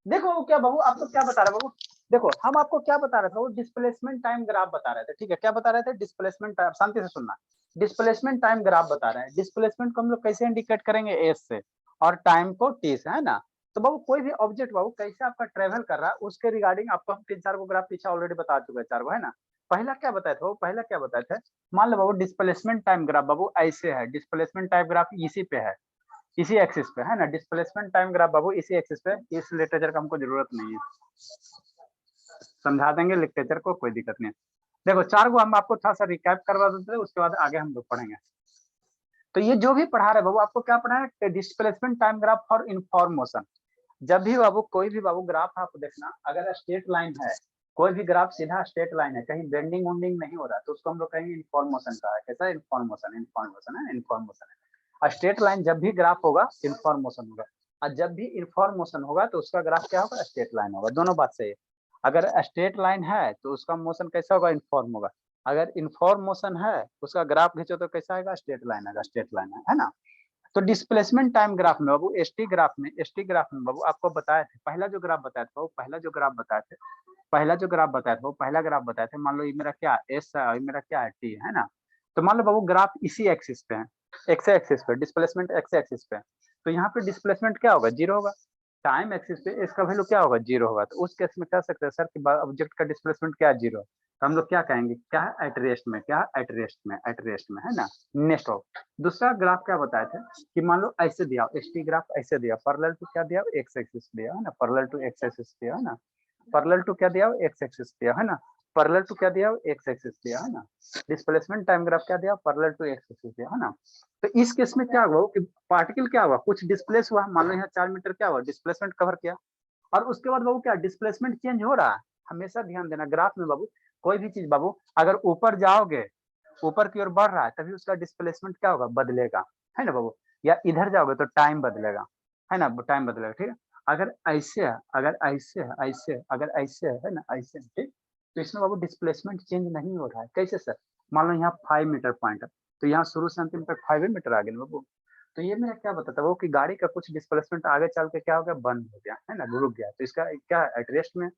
देखो वो क्या बाबू, आपको क्या बता रहा है बाबू, देखो हम आपको क्या बता रहे थे, वो डिस्प्लेसमेंट टाइम ग्राफ बता रहे थे, ठीक है, क्या बता रहे थे, डिस्प्लेसमेंट टाइम, शांति से सुनना, डिस्प्लेसमेंट टाइम ग्राफ बता रहे हैं, डिस्प्लेसमेंट को हम लोग कैसे इंडिकेट करेंगे, एस से, और टाइम को टी से, है ना। तो बाबू कोई भी ऑब्जेक्ट बाबू कैसे आपका ट्रेवल कर रहा है उसके रिगार्डिंग आपको हम 3-4 को ग्राफ पीछे ऑलरेडी बता चुके हैं, 4 को, है ना। पहला क्या बताए थे वो, पहला क्या बताए थे, मान लो बाबू डिस्प्लेसमेंट टाइम ग्राफ बाबू ऐसे है, डिस्प्लेसमेंट टाइम ग्राफ इसी पे है, इसी एक्सिस पे, है ना, डिस्प्लेसमेंट टाइम ग्राफ बाबू इसी एक्सिस पे, इस लिटरेचर का हमको जरूरत नहीं है, समझा देंगे लिटरेचर को, कोई दिक्कत नहीं। देखो 4 को हम आपको थोड़ा सा रिकैप करवा देते हैं, उसके बाद आगे हम लोग पढ़ेंगे। तो ये जो भी पढ़ा रहे बाबू, आपको क्या पढ़ा है, displacement time graph for inform motion. जब भी बाबू कोई भी बाबू ग्राफ आप देखना, अगर स्ट्रेट लाइन है, कोई भी ग्राफ सीधा स्ट्रेट लाइन है, कहीं बेंडिंग वोंडिंग नहीं हो रहा, तो उसको हम लोग कहेंगे इनफॉर्म मोशन का है। कैसा इनफॉर्म मोशन, इनफॉर्म मोशन है, इनफॉर्म मोशन है। स्ट्रेट लाइन जब भी ग्राफ होगा इनफॉर्म मोशन होगा, और जब भी इनफॉर्म मोशन होगा तो उसका ग्राफ क्या होगा, स्ट्रेट लाइन होगा। दोनों बात सही है, अगर स्ट्रेट लाइन है तो उसका मोशन कैसा होगा, इनफॉर्म होगा, अगर इनफॉर्म मोशन है उसका ग्राफ खींचो तो कैसा आएगा, स्ट्रेट लाइन आएगा, स्ट्रेट लाइन है ना। तो डिस्प्लेसमेंट टाइम ग्राफ में बाबू, एसटी ग्राफ में बाबू आपको बताए थे, पहला जो ग्राफ बताया था वो, पहला जो ग्राफ बताए थे, पहला जो ग्राफ बताया था वो, पहला ग्राफ बताए थे, मान लो ये मेरा क्या एस है और ये मेरा क्या है टी, है ना। तो मान लो बाबू ग्राफ इसी एक्सिस पे है, एक्स एक्सिस पे, डिस्प्लेसमेंट एक्स एक्सिस पे, तो यहाँ पे डिस्प्लेसमेंट क्या होगा, जीरो होगा। टाइम एक्सिस पे इसका वैल्यू क्या होगा, जीरो होगा। तो उस केस में कह सकते हैं सर कि ऑब्जेक्ट का डिस्प्लेसमेंट क्या है, जीरो। तो हम लोग क्या कहेंगे, क्या है एट रेस्ट में, क्या है एट रेस्ट में, एट रेस्ट में, है ना। नेक्स्ट हो, दूसरा ग्राफ क्या बताए थे कि मान लो ऐसे दिया, एस टी ग्राफ ऐसे दिया, पैरेलल टू क्या दिया, एक्स एक्सिस दिया, है ना, पैरेलल टू एक्स एक्सिस दिया, है ना, पैरेलल टू क्या दिया, एक्स एक्सिस दिया, है ना, पैरेलल टू क्या दिया, एक्स एक्सिस दिया, है ना। डिस्प्लेसमेंट टाइम ग्राफ क्या दिया, पैरेलल टू एक्स एक्सिस दिया, है ना। तो इस केस में क्या हुआ कि पार्टिकल क्या हुआ, कुछ डिस्प्लेस हुआ, मान लो यहाँ 4 मीटर क्या हुआ, डिस्प्लेसमेंट कवर किया, और उसके बाद बाबू क्या डिस्प्लेसमेंट चेंज हो रहा है। हमेशा ध्यान देना ग्राफ में बाबू, कोई भी चीज बाबू अगर ऊपर जाओगे, ऊपर की ओर बढ़ रहा है, तभी उसका डिस्प्लेसमेंट क्या होगा, बदलेगा, है ना बाबू। या इधर जाओगे तो टाइम बदलेगा, है ना, टाइम बदलेगा, ठीक है। अगर ऐसे है, अगर ऐसे है, ऐसे अगर ऐसे है ना, ऐसे, ठीक, तो इसमें बाबू डिस्प्लेसमेंट चेंज नहीं हो रहा है। कैसे सर, मान लो यहाँ 5 मीटर पॉइंट है, तो यहाँ शुरू से अंतिम तक 5 मीटर आ गया बाबू। तो ये मेरा क्या बताता है वो, कि गाड़ी का कुछ डिस्प्लेसमेंट आगे चल के क्या हो गया, बंद हो गया, है ना, रुक गया, तो इसका क्या एट रेस्ट में।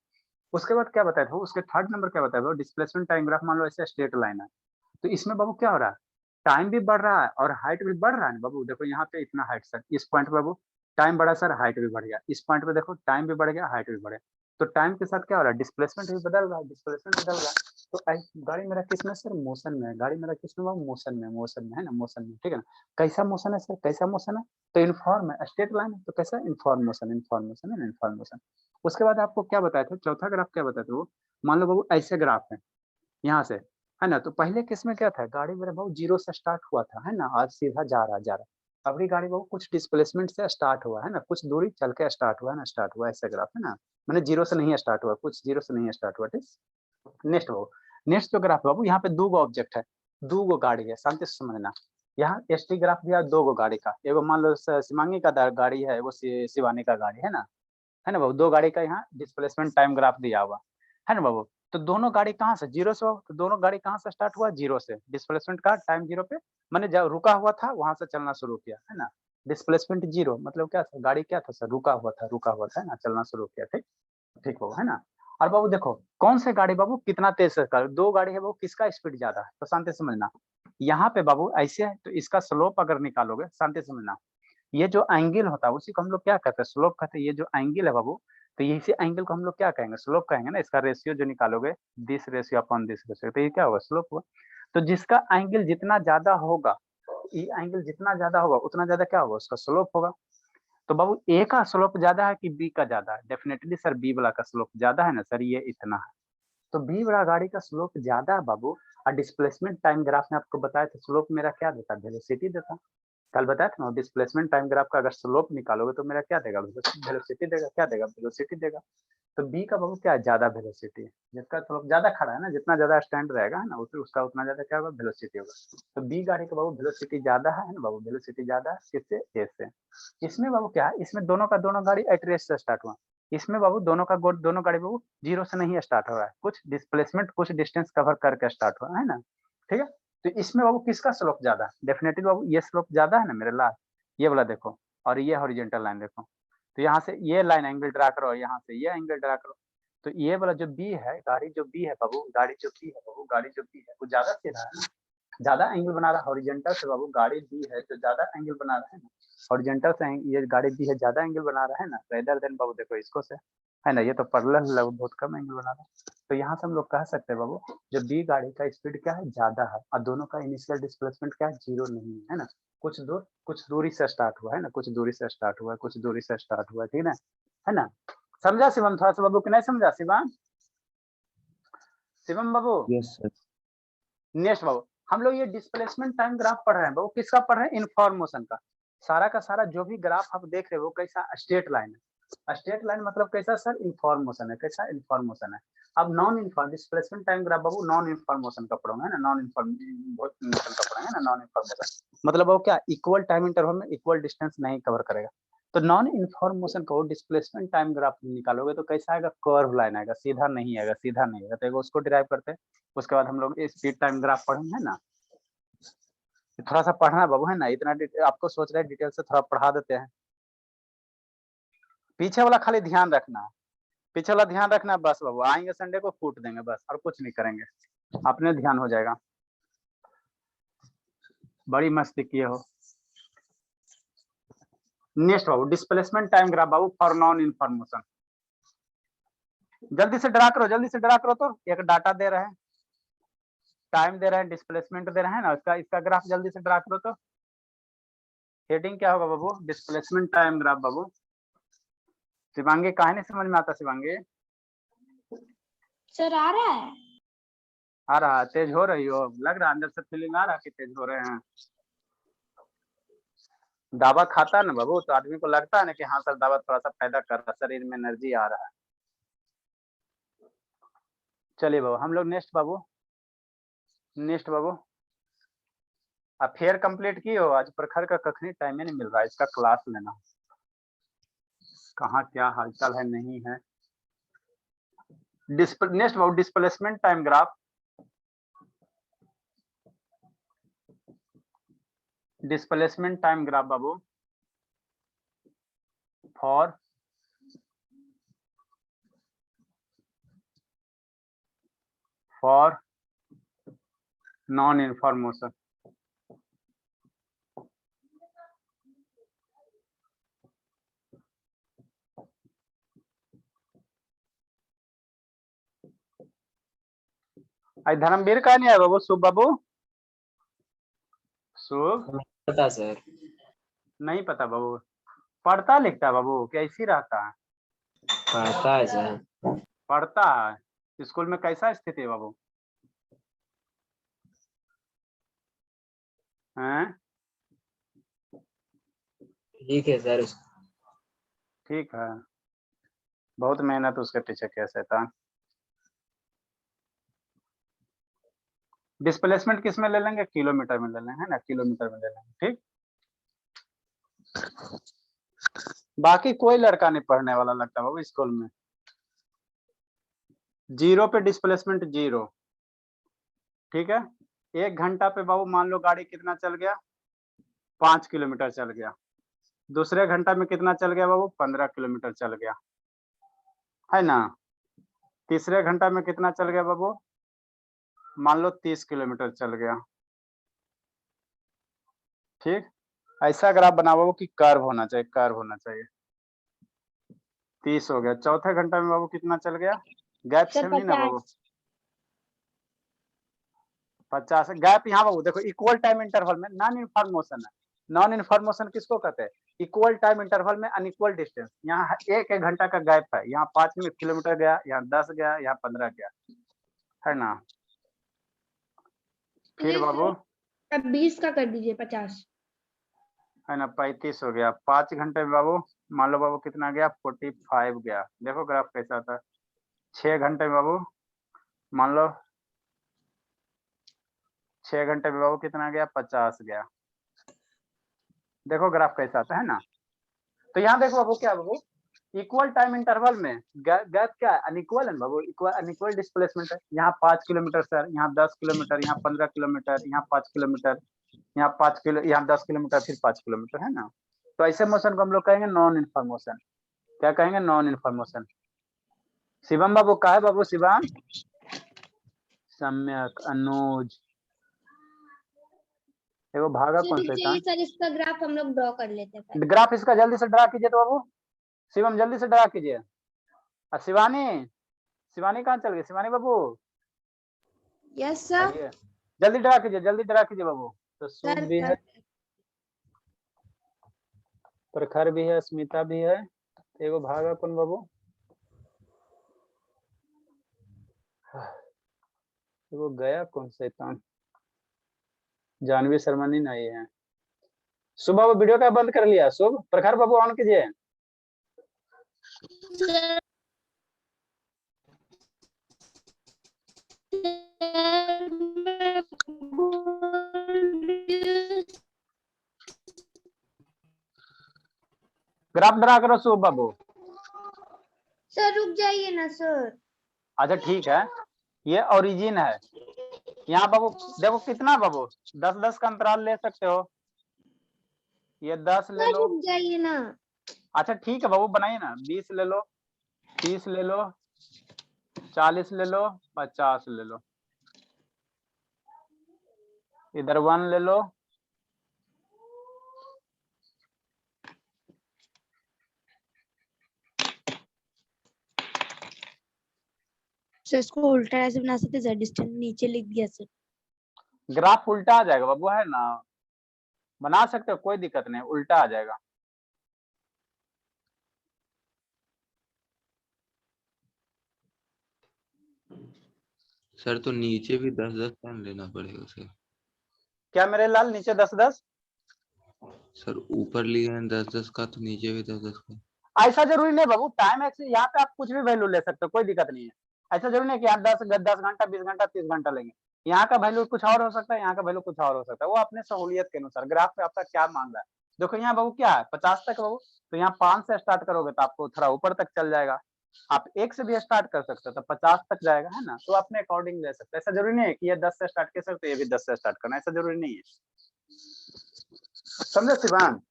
उसके बाद क्या बताया था उसके थर्ड नंबर क्या बताया था, डिस्प्लेसमेंट टाइम ग्राफ, मान लो ऐसे स्ट्रेट लाइन है, तो इसमें बाबू क्या हो रहा है, टाइम भी बढ़ रहा है और हाइट भी बढ़ रहा है ना बाबू। देखो यहाँ पे इतना हाइट सर, इस पॉइंट पे बाबू टाइम बढ़ा सर, हाइट भी बढ़ गया, इस पॉइंट पे देखो टाइम भी बढ़ गया, हाइट भी बढ़ गया। तो टाइम के साथ क्या हो रहा है, डिस्प्लेसमेंट भी बदल रहा है, डिस्प्लेसमेंट बदल रहा है। तो गाड़ी मेरा किस में सर, मोशन में है, गाड़ी मेरा किस में बाबू, मोशन में, मोशन में, है ना, मोशन में, ठीक है ना। कैसा मोशन है सर, कैसा मोशन है, तो इनफॉर्म है, स्ट्रेट लाइन है, तो कैसा इनफॉर्म मोशन, इनफॉर्म मोशन है ना, इनफॉर्म मोशन। उसके बाद आपको क्या बताया था, चौथा ग्राफ क्या बताया था वो, मान लो बाबू ऐसे ग्राफ है यहाँ से, है ना। तो पहले केस में क्या था, गाड़ी मेरा बहुत जीरो से स्टार्ट हुआ था, है ना, आज सीधा जा रहा, जा रहा। अबरी गाड़ी बहुत कुछ डिस्प्लेसमेंट से स्टार्ट हुआ, है ना, कुछ दूरी चल के स्टार्ट हुआ, है ना, स्टार्ट हुआ, ऐसा ग्राफ है ना। मैंने जीरो से नहीं स्टार्ट हुआ, कुछ जीरो से नहीं स्टार्ट हुआ, ठीक। नेक्स्ट बाबू, नेक्स्ट जो ग्राफ बाबू, यहाँ पे दो गो ऑब्जेक्ट है, दो गो गाड़ी है, शांति से समझना। यहाँ एस टी ग्राफ दिया दो गो गाड़ी का, एगो मान लो शिवांगी का गाड़ी है, वो शिवानी का गाड़ी है ना बाबू। दो गाड़ी का यहाँ डिस्प्लेसमेंट टाइम ग्राफ दिया हुआ, है ना बाबू। तो दोनों गाड़ी कहाँ से, जीरो से, तो दोनों गाड़ी कहाँ से स्टार्ट हुआ, जीरो से, डिस्प्लेसमेंट का टाइम जीरो पे, मैंने जब रुका हुआ था वहां से चलना शुरू किया, है ना। डिस्प्लेसमेंट जीरो मतलब क्या था, गाड़ी क्या था सर, रुका हुआ था, रुका हुआ था, है ना, चलना शुरू किया, ठीक, ठीक बाबू, है ना। और बाबू देखो कौन से गाड़ी बाबू कितना तेज से कर, दो गाड़ी है बाबू, किसका स्पीड ज्यादा है, तो शांति से समझना। यहाँ पे बाबू ऐसे है, तो इसका स्लोप अगर निकालोगे, शांति से समझना, ये जो एंगल होता है उसी को हम लोग क्या कहते हैं, स्लोप कहते हैं। ये जो एंगल है बाबू, तो ये इसी एंगल को हम लोग क्या कहेंगे, स्लोप कहेंगे ना। इसका रेशियो जो निकालोगे, this ratio upon this ratio, तो ये क्या होगा, स्लोप हुआ। तो जिसका एंगल जितना ज्यादा होगा, ये एंगल जितना ज्यादा होगा उतना ज्यादा क्या होगा, उसका स्लोप होगा। तो बाबू ए का स्लोप ज्यादा है कि बी का ज्यादा है, डेफिनेटली सर बी वाला का स्लोप ज्यादा है ना सर, ये इतना है। तो बी वाला गाड़ी का स्लोप ज्यादा है बाबू। और डिस्प्लेसमेंट टाइम ग्राफ में आपको बताया था स्लोप मेरा क्या देता, वेलोसिटी देता। कल बताया था ना, डिस्प्लेसमेंट टाइम ग्राफ का अगर स्लोप निकालोगे तो मेरा क्या देगा, वेलोसिटी देगा, क्या देगा, वेलोसिटी देगा। तो बी का बाबू क्या है, ज्यादा वेलोसिटी है, जिसका स्लोप ज्यादा खड़ा है ना, जितना ज्यादा स्टैंड रहेगा, है ना, उसका उतना ज्यादा क्या होगा, वेलोसिटी होगा। तो बी गाड़ी का बाबू वेलोसिटी ज्यादा है ना बाबू, वेलोसिटी ज्यादा है किससे, ए से। इसमें बाबू क्या है, इसमें दोनों का दोनों गाड़ी एट रेस्ट से स्टार्ट हुआ। इसमें बाबू दोनों का दोनों गाड़ी बाबू जीरो से नहीं स्टार्ट हो रहा है, कुछ डिस्प्लेसमेंट कुछ डिस्टेंस कवर करके स्टार्ट हुआ, है ना, ठीक है। तो इसमें बाबू किसका स्लोप ज्यादा है, डेफिनेटली बाबू ये स्लोप ज्यादा है ना मेरे लाल, ये वाला देखो, और ये हॉरिजॉन्टल लाइन देखो, तो यहाँ से ये लाइन एंगल ड्रा करो, यहाँ से ये एंगल ड्रा करो। तो ये वाला जो बी है, गाड़ी जो बी है बाबू, गाड़ी जो बी है बाबू, गाड़ी जो बी है वो ज्यादा सीधा है ना, ज्यादा एंगल बना रहा है हॉरिजॉन्टल से बाबू। गाड़ी बी है तो ज्यादा एंगल बना रहा है ना हॉरिजॉन्टल से, ये गाड़ी बी है ज्यादा एंगल बना रहा है ना, रेदर देन बाबू देखो इसको से, है ना, ये तो पैरेलल है, बहुत कम एंगल बना रहा है। तो यहाँ से हम लोग कह सकते हैं बाबू, जो बी गाड़ी का स्पीड क्या है, ज्यादा है, और दोनों का इनिशियल डिस्प्लेसमेंट क्या है, 0 नहीं है ना, कुछ दूरी से स्टार्ट हुआ है ना, कुछ दूरी से स्टार्ट हुआ है, कुछ दूरी से स्टार्ट हुआ है, ठीक है ना। समझा शिवम थोड़ा सा बाबू कि नहीं समझा शिवम? शिवम बाबू यस सर। नेक्स्ट बाबू, हम लोग ये डिस्प्लेसमेंट टाइम ग्राफ पढ़ रहे हैं बाबू, किसका पढ़ रहे हैं, इन्फॉर्मेशन का। सारा का सारा जो भी ग्राफ आप देख रहे हो वो कैसा, स्ट्रेट लाइन है। स्ट्रेट लाइन मतलब कैसा सर, इन्फॉर्मेशन है, कैसा इन्फॉर्मेशन है। अब non inform displacement time graph बाबू नॉन इन्फॉर्मेशन का पढ़ोगे, है ना, नॉन इन्फॉर्मेशन का पढ़ेंगे ना, नॉन इन्फॉर्मेशन मतलब वो क्या, इक्वल टाइम इंटरवल में इक्वल डिस्टेंस नहीं कवर करेगा। तो नॉन इन्फॉर्मेशन को डिस्प्लेसमेंट टाइम ग्राफ निकालोगे तो कैसा आएगा, कर्व लाइन आएगा, सीधा नहीं आएगा, सीधा नहीं आएगा। तो उसको डिराइव करते हैं, उसके बाद हम लोग स्पीड टाइम ग्राफ पढ़ेंगे, है ना। थोड़ा सा पढ़ना बाबू, है ना, इतना आपको सोच रहे हैं डिटेल से, थोड़ा पढ़ा देते हैं। पीछे वाला खाली ध्यान रखना है, पीछे वाला ध्यान रखना है बस बाबू, आएंगे संडे को कूट देंगे बस, और कुछ नहीं करेंगे, अपने ध्यान हो जाएगा। बड़ी मस्ती किए हो। नेक्स्ट बाबू, डिस्प्लेसमेंट टाइम ग्राफ बाबू फॉर नॉन इन्फॉर्मेशन। जल्दी से ड्रा करो, जल्दी से ड्रा करो। तो एक डाटा दे रहे हैं, टाइम दे रहे हैं, डिस्प्लेसमेंट दे रहे हैं ना, इसका ग्राफ जल्दी से ड्रा करो। तो हेडिंग क्या होगा बाबू, डिस्प्लेसमेंट टाइम ग्राफ बाबू। शिवांगी काहे नहीं समझ में आता शिवांगी? सर आ रहा है, आ रहा, तेज हो रही हो, लग रहा अंदर से फीलिंग आ रहा कि तेज हो रहे हैं। दावा खाता है ना बाबू तो आदमी को लगता है ना कि हाँ सर दावा थोड़ा सा फायदा कर रहा है, शरीर में एनर्जी आ रहा है। चलिए बाबू हम लोग नेक्स्ट बाबू, नेक्स्ट बाबू, अब फेयर कंप्लीट की हो, आज प्रखर का कखनी टाइम ही नहीं मिल रहा है, इसका क्लास लेना, कहाँ क्या हालचाल है नहीं है। नेक्स्ट बाबू, displacement time graph, displacement time graph बाबू फॉर नॉन इन्फॉर्मेशन। धर्मवीर का नहीं है बाबू, शुभ बाबू, शुभ पता सर, नहीं पता बाबू, पढ़ता लिखता है बाबू, कैसी रहता है, पढ़ता है सर। पढ़ता है, स्कूल में कैसा स्थिति है बाबू, हैं? ठीक है सर। ठीक है, बहुत मेहनत उसके पीछे कैसे था। डिस्प्लेसमेंट किस में ले लेंगे, किलोमीटर में ले लेंगे, है ना, किलोमीटर में ले लेंगे, ठीक। बाकी कोई लड़का नहीं पढ़ने वाला लगता बाबू स्कूल में। 0 पे डिस्प्लेसमेंट 0, ठीक है। 1 घंटा पे बाबू मान लो गाड़ी कितना चल गया, 5 किलोमीटर चल गया। दूसरे घंटा में कितना चल गया बाबू, 15 किलोमीटर चल गया, है ना। तीसरे घंटा में कितना चल गया बाबू, मान लो 30 किलोमीटर चल गया, ठीक। ऐसा ग्राफ बना बाबू कि कर्व होना चाहिए, कर्व होना चाहिए। 30 हो गया। चौथे घंटा में बाबू कितना चल गया, गैप सर सेम नहीं ना बाबू, 50। 50 गैप। यहाँ बाबू देखो इक्वल टाइम इंटरवल में नॉन इन्फॉर्मेशन है, नॉन इन्फॉर्मेशन किसको कहते हैं, इक्वल टाइम इंटरवल में अनइक्वल डिस्टेंस। यहाँ 1 घंटा का गैप है, यहाँ 5 किलोमीटर गया, यहाँ 10 गया, यहाँ 15 गया, है ना। फिर बाबू अब 20 का कर दीजिए, 50 है ना, 35 हो गया। 5 घंटे में बाबू मान लो बाबू कितना गया, 45 गया। देखो ग्राफ कैसा आता है। 6 घंटे में बाबू मान लो 6 घंटे में बाबू कितना गया, 50 गया। देखो ग्राफ कैसा आता है ना। तो यहाँ देखो बाबू क्या बाबू, इक्वल टाइम इंटरवल में गैप क्या है, अनइक्वल है बाबू, इक्वल अनइक्वल डिस्प्लेसमेंट है। यहाँ 5 किलोमीटर सर, यहाँ 10 किलोमीटर, यहाँ 15 किलोमीटर, यहाँ 5 किलोमीटर, यहाँ 10 किलोमीटर, फिर 5 किलोमीटर, है ना। तो ऐसे मोशन को हम लोग कहेंगे नॉन इन्फॉर्मेशन। क्या कहेंगे? Non information. शिवम बाबू का है बाबू? शिवम, सम्यक, अनुज, वो भागा कौन शैतान? सर इसका ग्राफ हम लोग ड्रॉ कर लेते हैं पहले। ग्राफ इसका जल्दी से ड्रा कीजिए तो बाबू। शिवम जल्दी से ड्रा कीजिए। और शिवानी, शिवानी कहाँ चल गई? शिवानी बाबू यस सर। आइए, जल्दी ड्रा कीजिए, जल्दी ड्रा कीजिए बाबू। तो शुभ भी है, प्रखर भी है, स्मिता भी है, एगो भागा कौन बाबू? वो गया कौन शैतान? जानवी शर्मा नहीं आई है। शुभ बाबू वीडियो का बंद कर लिया। शुभ, प्रखर बाबू ऑन कीजिए। ग्राफ ड्रा करो शुभ बाबू। सर रुक जाइए ना सर। अच्छा ठीक है, ये ओरिजिन है। यहाँ बाबू देखो कितना बाबू, 10-10 का अंतराल ले सकते हो। ये 10 ले सर लो। रुक जाइए ना। अच्छा ठीक है बाबू, बनाइए ना। 20 ले लो, 30 ले लो, 40 ले लो, 50 ले लो, इधर 1 ले लो। सर इसको उल्टा ऐसे बना सकते, z डिस्टेंस नीचे लिख दिया सर। ग्राफ उल्टा आ जाएगा बाबू, है ना? बना सकते हो, कोई दिक्कत नहीं, उल्टा आ जाएगा। सर तो नीचे भी 10-10 पेन लेना पड़ेगा सर। क्या मेरे लाल, नीचे 10-10? सर ऊपर लिए हैं 10-10 का, तो नीचे भी 10-10 का। ऐसा जरूरी नहीं बाबू, टाइम एक्स यहाँ पे आप कुछ भी वैल्यू ले सकते हो, कोई दिक्कत नहीं है। ऐसा जरूरी नहीं कि यहाँ 10 घंटा, 20 घंटा, 30 घंटा लेंगे। यहाँ का वैल्यू कुछ और हो सकता है, यहाँ का वैल्यू कुछ और हो सकता है, वो अपने सहूलियत के अनुसार। ग्राफ पे आपका क्या मांग रहा है? देखो यहाँ बाबू क्या है, 50 तक बाबू, तो यहाँ 5 से स्टार्ट करोगे तो आपको थोड़ा ऊपर तक चल जाएगा। आप 1 से भी स्टार्ट कर सकते हो तो 50 तक जाएगा, है ना? तो अपने अकॉर्डिंग ले सकते हो। ऐसा जरूरी नहीं है कि ये 10 से स्टार्ट कर सकते, ये भी 10 से स्टार्ट करना, ऐसा जरूरी नहीं है। समझे शिवान?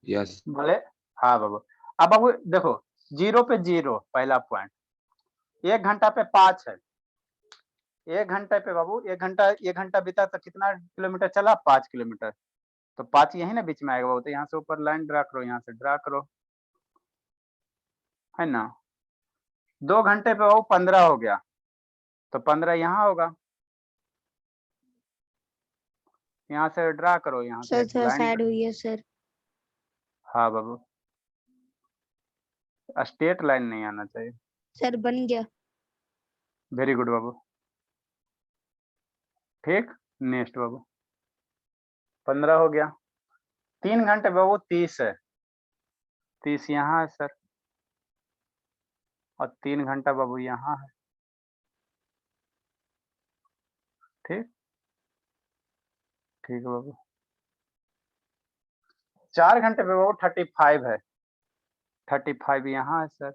यस। बोले हाँ बाबू। अब बाबू देखो, 0 पे 0 पहला पॉइंट, 1 घंटा पे 5 है। 1 घंटे पे बाबू, 1 घंटा बीता तो कितना किलोमीटर चला? 5 किलोमीटर। तो 5 यही ना बीच में आएगा बाबू, तो यहाँ से ऊपर लाइन ड्रा करो, यहाँ से ड्रा करो, है ना? 2 घंटे पे बाबू 15 हो गया, तो 15 यहाँ होगा। यहाँ से ड्रा करो, यहाँ से सर लाइन। साइड हुई है सर। हाँ बाबू, स्ट्रेट लाइन नहीं आना चाहिए। सर बन गया। वेरी गुड बाबू, ठीक। नेक्स्ट बाबू, 15 हो गया। 3 घंटे बाबू 30 है, 30 यहाँ है सर, और 3 घंटा बाबू यहाँ है, ठीक। ठीक है बाबू। 4 घंटे पे बाबू 35 है, 35 यहाँ है सर।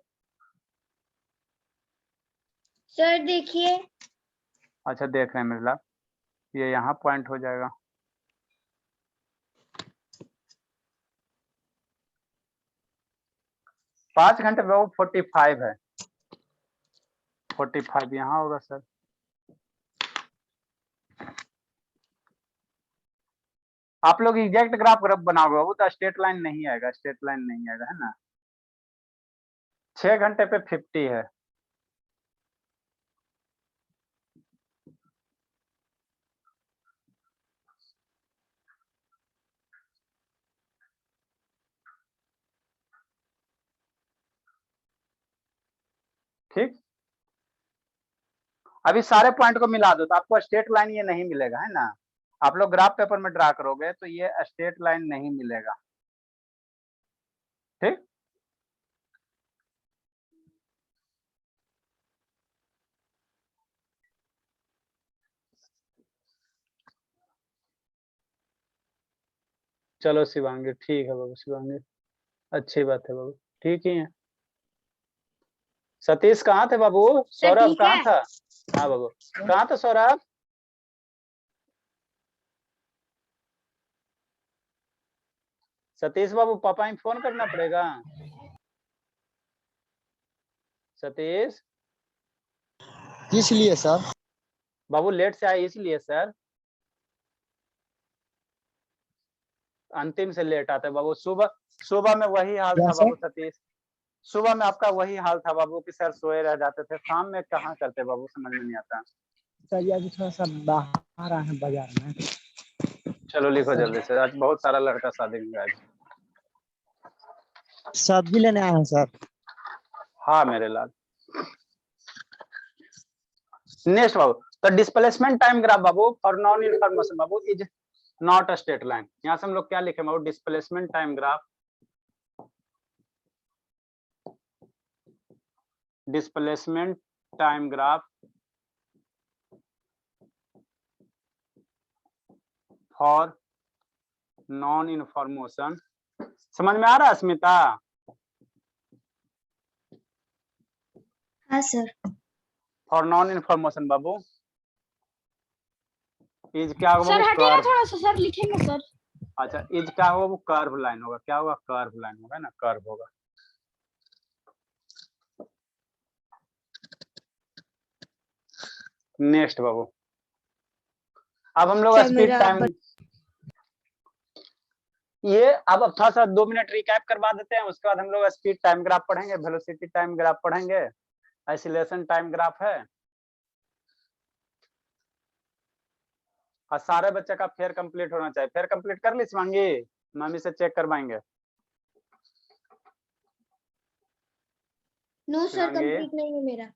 सर देखिए। अच्छा देख रहे हैं मेरे लाल, ये यहाँ पॉइंट हो जाएगा। पाँच घंटे पे बाबू 45 है, 45 यहाँ होगा सर। आप लोग एग्जैक्ट ग्राफ बनाओगे बाबू तो स्ट्रेट लाइन नहीं आएगा, स्ट्रेट लाइन नहीं आएगा, है ना? 6 घंटे पे 50 है, ठीक। अभी सारे पॉइंट को मिला दो तो आपको स्ट्रेट लाइन ये नहीं मिलेगा, है ना? आप लोग ग्राफ पेपर में ड्रा करोगे तो ये स्ट्रेट लाइन नहीं मिलेगा, ठीक। चलो शिवांगी, ठीक है बाबू, शिवांगी अच्छी बात है बाबू, ठीक ही है। सतीश कहाँ थे बाबू? सौरभ ठीक कहाँ है। था? हाँ बाबू, कहाँ था सौरभ? सतीश बाबू पापा ही फोन करना पड़ेगा। सतीश किस लिए सर? बाबू लेट से आए इसलिए सर, अंतिम से लेट आते बाबू। सुबह सुबह में वही हाल क्या था सर? बाबू सतीश, सुबह में आपका वही हाल था बाबू कि सर सोए रह जाते थे, शाम में कहाँ करते बाबू, समझ में नहीं आता। सर अभी थोड़ा सा बाहर आए हैं बाजार में। चलो लिखो जल्दी से, आज बहुत सारा लड़का शादी में गया। सब्जी लेने आए हैं सर। हाँ मेरे लाल। नेक्स्ट बाबू, तो डिस्प्लेसमेंट टाइम ग्राफ बाबू फॉर नॉन इन्फॉर्मेशन बाबू is not a straight line. यहाँ से हम लोग क्या लिखे बाबू, displacement time graph, displacement time graph for non information. समझ में आ रहा है स्मिता? हाँ सर। फॉर नॉन इन्फॉर्मेशन बाबू इज क्या होगा सर बाबू, हटिए ना कर्व। थोड़ा सा, सर लिखेंगे सर। अच्छा इज क्या होगा वो, कर्व लाइन होगा। क्या होगा, कर्व लाइन होगा ना, कर्व होगा। नेक्स्ट बाबू, अब हम लोग सर स्पीड मेरा टाइम, ये अब थोड़ा सा 2 मिनट रिकैप करवा देते हैं, उसके बाद हम लोग स्पीड टाइम ग्राफ पढ़ेंगे, वेलोसिटी टाइम ग्राफ पढ़ेंगे, आइसोलेशन टाइम ग्राफ है, और सारे बच्चे का फेयर कंप्लीट होना चाहिए। फेयर कंप्लीट कर ली शिवांगी, मम्मी से चेक करवाएंगे। नो सर शिवांगी कंप्लीट नहीं है मेरा।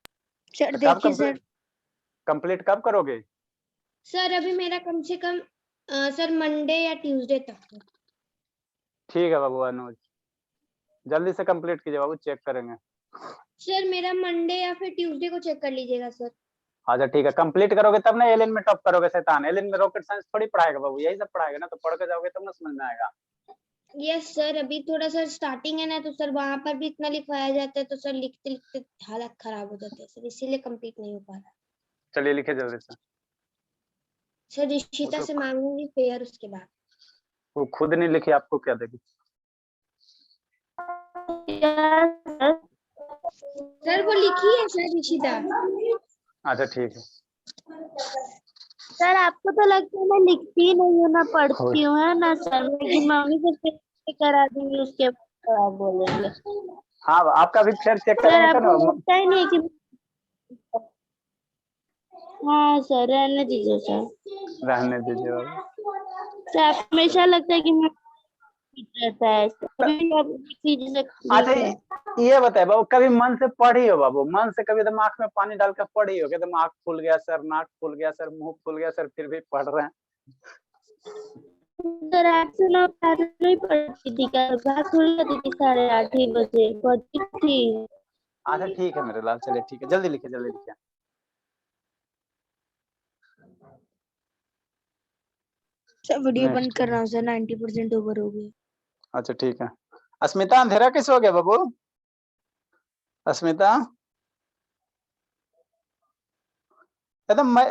सर कब देखिए सर, कंप्लीट कब करोगे? सर अभी मेरा कम से कम सर मंडे या ट्यूसडे तक है। ठीक है बाबू अनुज, जल्दी से कंप्लीट कीजिए बाबू, चेक करेंगे। सर मेरा मंडे या फिर ट्यूसडे को चेक कर लीजिएगा सर। अच्छा ठीक है, कंप्लीट करोगे तब ना एलियन में टॉप करोगे। शैतान एलियन में रॉकेट साइंस थोड़ी पढ़ाएगा बाबू, यही सब पढ़ाएगा ना, तो पढ़ के जाओगे तब ना समझ में आएगा। यस सर, अभी थोड़ा सा स्टार्टिंग है ना, तो सर वहां पर भी इतना लिखवाया जाता है, तो सर लिखते लिखते हालत खराब हो जाती है सर, इसीलिए कंप्लीट नहीं हो पा रहा। चलिए लिखे जल्दी से। सर ऋषिता से मांगूंगी फेयर उसके बाद। वो खुद नहीं लिखी, आपको क्या देगी? सर वो लिखी है सर ऋषिता। अच्छा ठीक है। सर आपको तो लगता है मैं लिखती ही नहीं हूँ ना पढ़ती हूँ, है ना सर? लेकिन मम्मी से फिर करा दूंगी, उसके बाद आप बोलेंगे। हाँ आपका भी फिर चेक सर करेंगे तो आपको ना। लगता ही नहीं है कि हाँ सर रहने दीजिए सर। रहने दीजिए बाबू। सर हमेशा लगता है कि मैं रहता है, कभी आप चीज से अच्छा ये बताए बाबू, कभी मन से पढ़ी हो बाबू, मन से कभी दिमाग में पानी डाल कर पढ़ी हो कि दिमाग फूल गया सर, नाक फूल गया सर, मुंह फूल गया सर, फिर भी पढ़ रहे हैं? सर 8 से 9 नहीं पढ़ती थी, क्या बात खुल जाती थी 8:30 बजे पढ़ती थी। अच्छा ठीक है मेरे लाल, चलिए ठीक है, जल्दी लिखिए जल्दी लिखिए। सर वीडियो बंद नेक्स्ट। कर रहा हूँ सर, 90% ओवर हो गया। अच्छा ठीक है। अस्मिता अंधेरा कैसे हो गया बाबू? अस्मिता एकदम मैं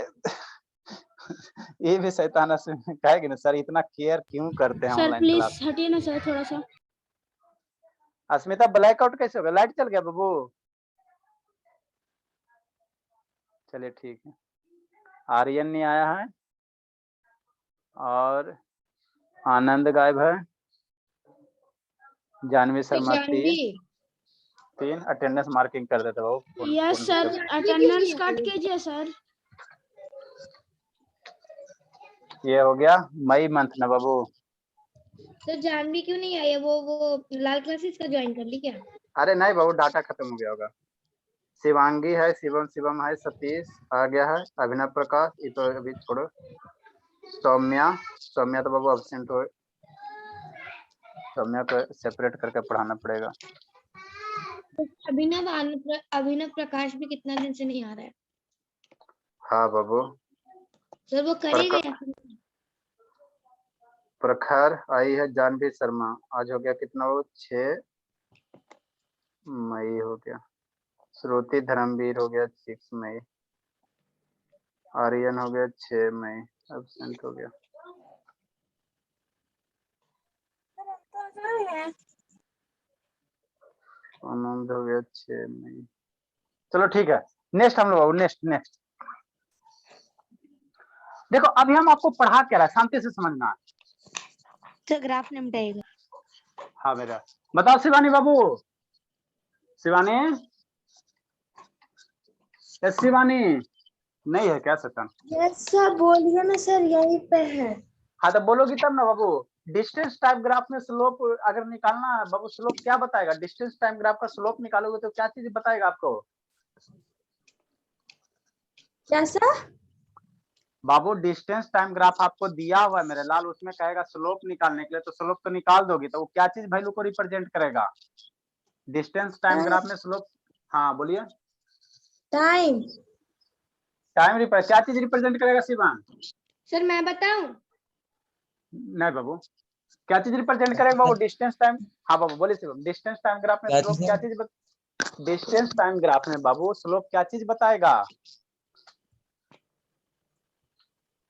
ये भी शैतान कहेगी ना सर, इतना केयर क्यों करते हैं सर ऑनलाइन प्लीज क्लास? हटिए ना सर थोड़ा सा। अस्मिता ब्लैकआउट कैसे हो गया, लाइट चल गया बाबू? चलिए ठीक है। आर्यन नहीं आया है और आनंद गायब है, जानवी शर्मा तीन अटेंडेंस मार्किंग कर देते बाबू। यस सर, अटेंडेंस कट कीजिए सर। ये हो गया मई मंथ ना बाबू। सर जानवी क्यों नहीं आई है? वो लाल क्लासेस का ज्वाइन कर ली क्या? अरे नहीं बाबू, डाटा खत्म हो गया होगा। शिवांगी है, शिवम शिवम है, सतीश आ गया है, अभिनव प्रकाश ये तो अभी छोड़ो, सौम्या सौम्या तो बाबू अब्सेंट हो, सौम्या को सेपरेट करके पढ़ाना पड़ेगा। अभिनव प्रकाश भी कितना दिन से नहीं आ रहा है। हाँ बाबू। सर वो करेगा या फिर नहीं? प्रखर आई है, जानवी शर्मा आज हो गया कितना वो 6 मई हो गया, श्रुति धर्मवीर हो गया 6 मई, आर्यन हो गया 6 मई, एब्सेंट हो गया। हैं। आनंद हो गया 6 मई। चलो ठीक है, नेक्स्ट हम लोग नेक्स्ट देखो अभी हम आपको पढ़ा क्या रहा है, शांति से समझना। तो ग्राफ नहीं मिटाएगा। हाँ बेटा बताओ शिवानी बाबू, शिवानी शिवानी नहीं है क्या सतन? यस सर बोलिए ना सर, यहीं पे है। हाँ तो बोलोगी तब ना बाबू। डिस्टेंस टाइप ग्राफ में स्लोप अगर निकालना है बाबू, स्लोप क्या बताएगा? डिस्टेंस टाइम ग्राफ का स्लोप निकालोगे तो क्या चीज बताएगा आपको क्या सर? बाबू? डिस्टेंस टाइम ग्राफ आपको दिया हुआ है मेरे लाल, उसमें कहेगा स्लोप निकालने के लिए, तो स्लोप तो निकाल दोगी, तो वो क्या चीज वैल्यू को रिप्रेजेंट करेगा डिस्टेंस टाइम ग्राफ में स्लोप? हाँ बोलिए। टाइम। टाइम क्या चीज रिप्रेजेंट करेगा शिवान? सर मैं बताऊं? नहीं बाबू, क्या चीज रिप्रेजेंट करेगा बाबू डिस्टेंस टाइम? हाँ बाबू बोलिए शिवम, डिस्टेंस टाइम ग्राफ में स्लोप क्या चीज डिस्टेंस टाइम ग्राफ में बाबू स्लोप क्या चीज बताएगा?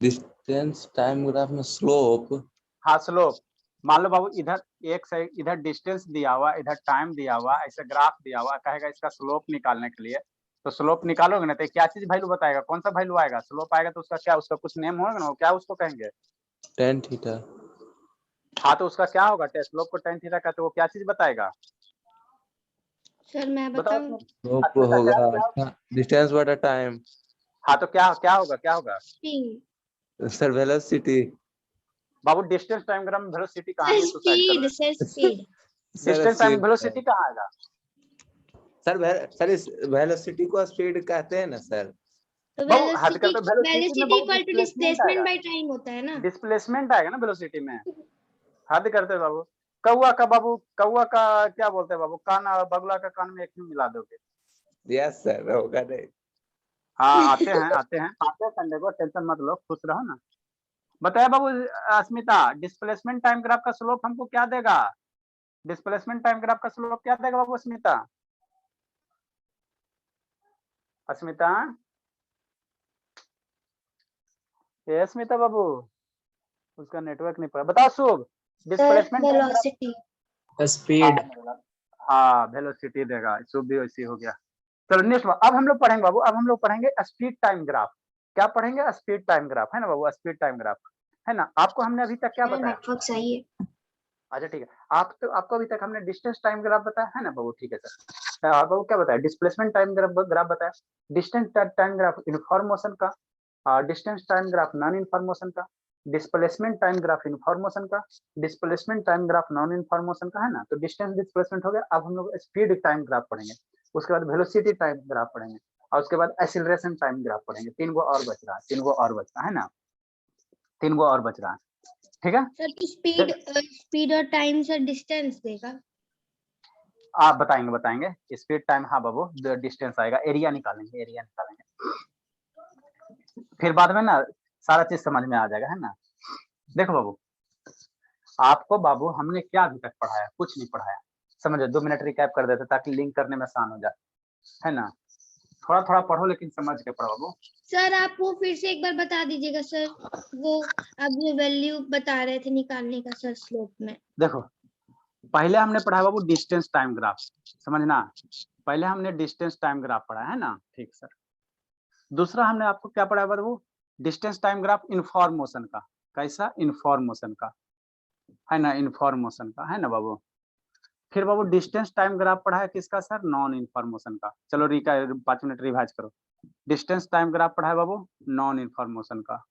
डिस्टेंस टाइम ग्राफ में स्लोप। हाँ स्लोप। मान लो बाबू इधर एक से इधर डिस्टेंस दिया हुआ, इधर टाइम दिया हुआ, ऐसे ग्राफ दिया हुआ, कहेगा इसका स्लोप निकालने के लिए, तो स्लोप निकालोगे ना तो क्या चीज वैल्यू बताएगा? कौन सा वैल्यू आएगा? स्लोप आएगा तो उसका क्या, उसका कुछ नेम होगा ना, क्या उसको कहेंगे? tan theta. हाँ तो उसका क्या होगा? स्लोप को tan थीटा का, तो वो क्या चीज बताएगा? सर मैं बताओ बताऊं? स्लोप अच्छा, होगा डिस्टेंस बटा टाइम। हाँ तो क्या क्या होगा, क्या होगा सर वेलोसिटी। बाबू डिस्टेंस टाइम ग्राफ में वेलोसिटी कहाँ है? Speed sir, speed. Distance time velocity कहाँ आएगा? सर इस वेलोसिटी को स्पीड कहते हैं ना सर। तो बाबू हद कर तो वेलोसिटी वेलोसिटी में equal to displacement by time होता है ना। डिस्प्लेसमेंट आएगा ना वेलोसिटी में। हद करते हैं बाबू। कौआ का बाबू, कौआ का क्या बोलते हैं बाबू? कान और बगुला का कान में एक ही मिला दोगे। यस सर होगा नहीं। हाँ आते हैं संडे को, टेंशन मत लो, खुश रहो ना। बताया बाबू अस्मिता, डिस्प्लेसमेंट टाइम ग्राफ का स्लोप हमको क्या देगा? डिस्प्लेसमेंट टाइम ग्राफ का स्लोप क्या देगा बाबू अस्मिता? अस्मिता ये अस्मिता बाबू, उसका नेटवर्क नहीं पड़ा। बताओ शुभ, डिस्प्लेसमेंट वेलोसिटी। स्पीड। हाँ वेलोसिटी देगा, शुभ भी वैसी हो गया। चलो नेक्स्ट अब हम लोग पढ़ेंगे बाबू, अब हम लोग पढ़ेंगे स्पीड टाइम ग्राफ। क्या पढ़ेंगे? स्पीड टाइम ग्राफ, है ना बाबू? स्पीड टाइम ग्राफ है ना। आपको हमने अभी तक क्या बताया? नेटवर्क सही है। अच्छा ठीक है, आपको अभी तक हमने डिस्टेंस टाइम ग्राफ बताया है ना बाबू? ठीक है सर। बाबू क्या बताया? डिस्प्लेसमेंट टाइम ग्राफ बताया, डिस्टेंस टाइम ग्राफ इनफॉर्मेशन का, distance time graph non information का, डिस्प्लेसमेंट टाइम ग्राफ इन्फॉर्मेशन का, displacement time graph non information का, है ना। तो डिस्टेंस डिस्प्लेसमेंट हो गया। अब हम लोग स्पीड टाइम ग्राफ पढ़ेंगे, उसके बाद वेलोसिटी टाइम ग्राफ पढ़ेंगे, और उसके बाद एक्सीलरेशन टाइम ग्राफ पढ़ेंगे। 3 गो और बच रहा है, 3 गो और बच रहा है ना, 3 गो और बच रहा है। ठीक है सर तो स्पीड और टाइम सर डिस्टेंस देगा। आप बताएंगे स्पीड टाइम। हाँ बाबू डिस्टेंस आएगा, एरिया निकालेंगे, एरिया निकालेंगे, फिर बाद में ना सारा चीज समझ में आ जाएगा, है ना। देखो बाबू, आपको बाबू हमने क्या अभी तक पढ़ाया? कुछ नहीं पढ़ाया, समझो। 2 मिनट रिकैप कर देते ताकि लिंक करने में आसान हो जाए, है ना। थोड़ा थोड़ा पढ़ो लेकिन समझ के पढ़ो बाबू। सर आप वो फिर से एक बार बता दीजिएगा सर, वो आप जो वैल्यू बता रहे थे निकालने का सर स्लोप में। देखो पहले हमने पढ़ा बाबू डिस्टेंस टाइम ग्राफ, समझना। पहले हमने डिस्टेंस टाइम ग्राफ पढ़ा है ना, ठीक सर। दूसरा हमने आपको क्या पढ़ा बाबू? डिस्टेंस टाइम ग्राफ इन्फॉर्मेशन का। कैसा? इन्फॉर्मेशन का, है ना, इन्फॉर्मेशन का, है ना बाबू। फिर बाबू डिस्टेंस टाइम ग्राफ पढ़ा है किसका सर? नॉन इन्फॉर्मेशन का। चलो 5 मिनट रिवाइज करो। डिस्टेंस टाइम ग्राफ पढ़ा है बाबू नॉन इन्फॉर्मेशन का,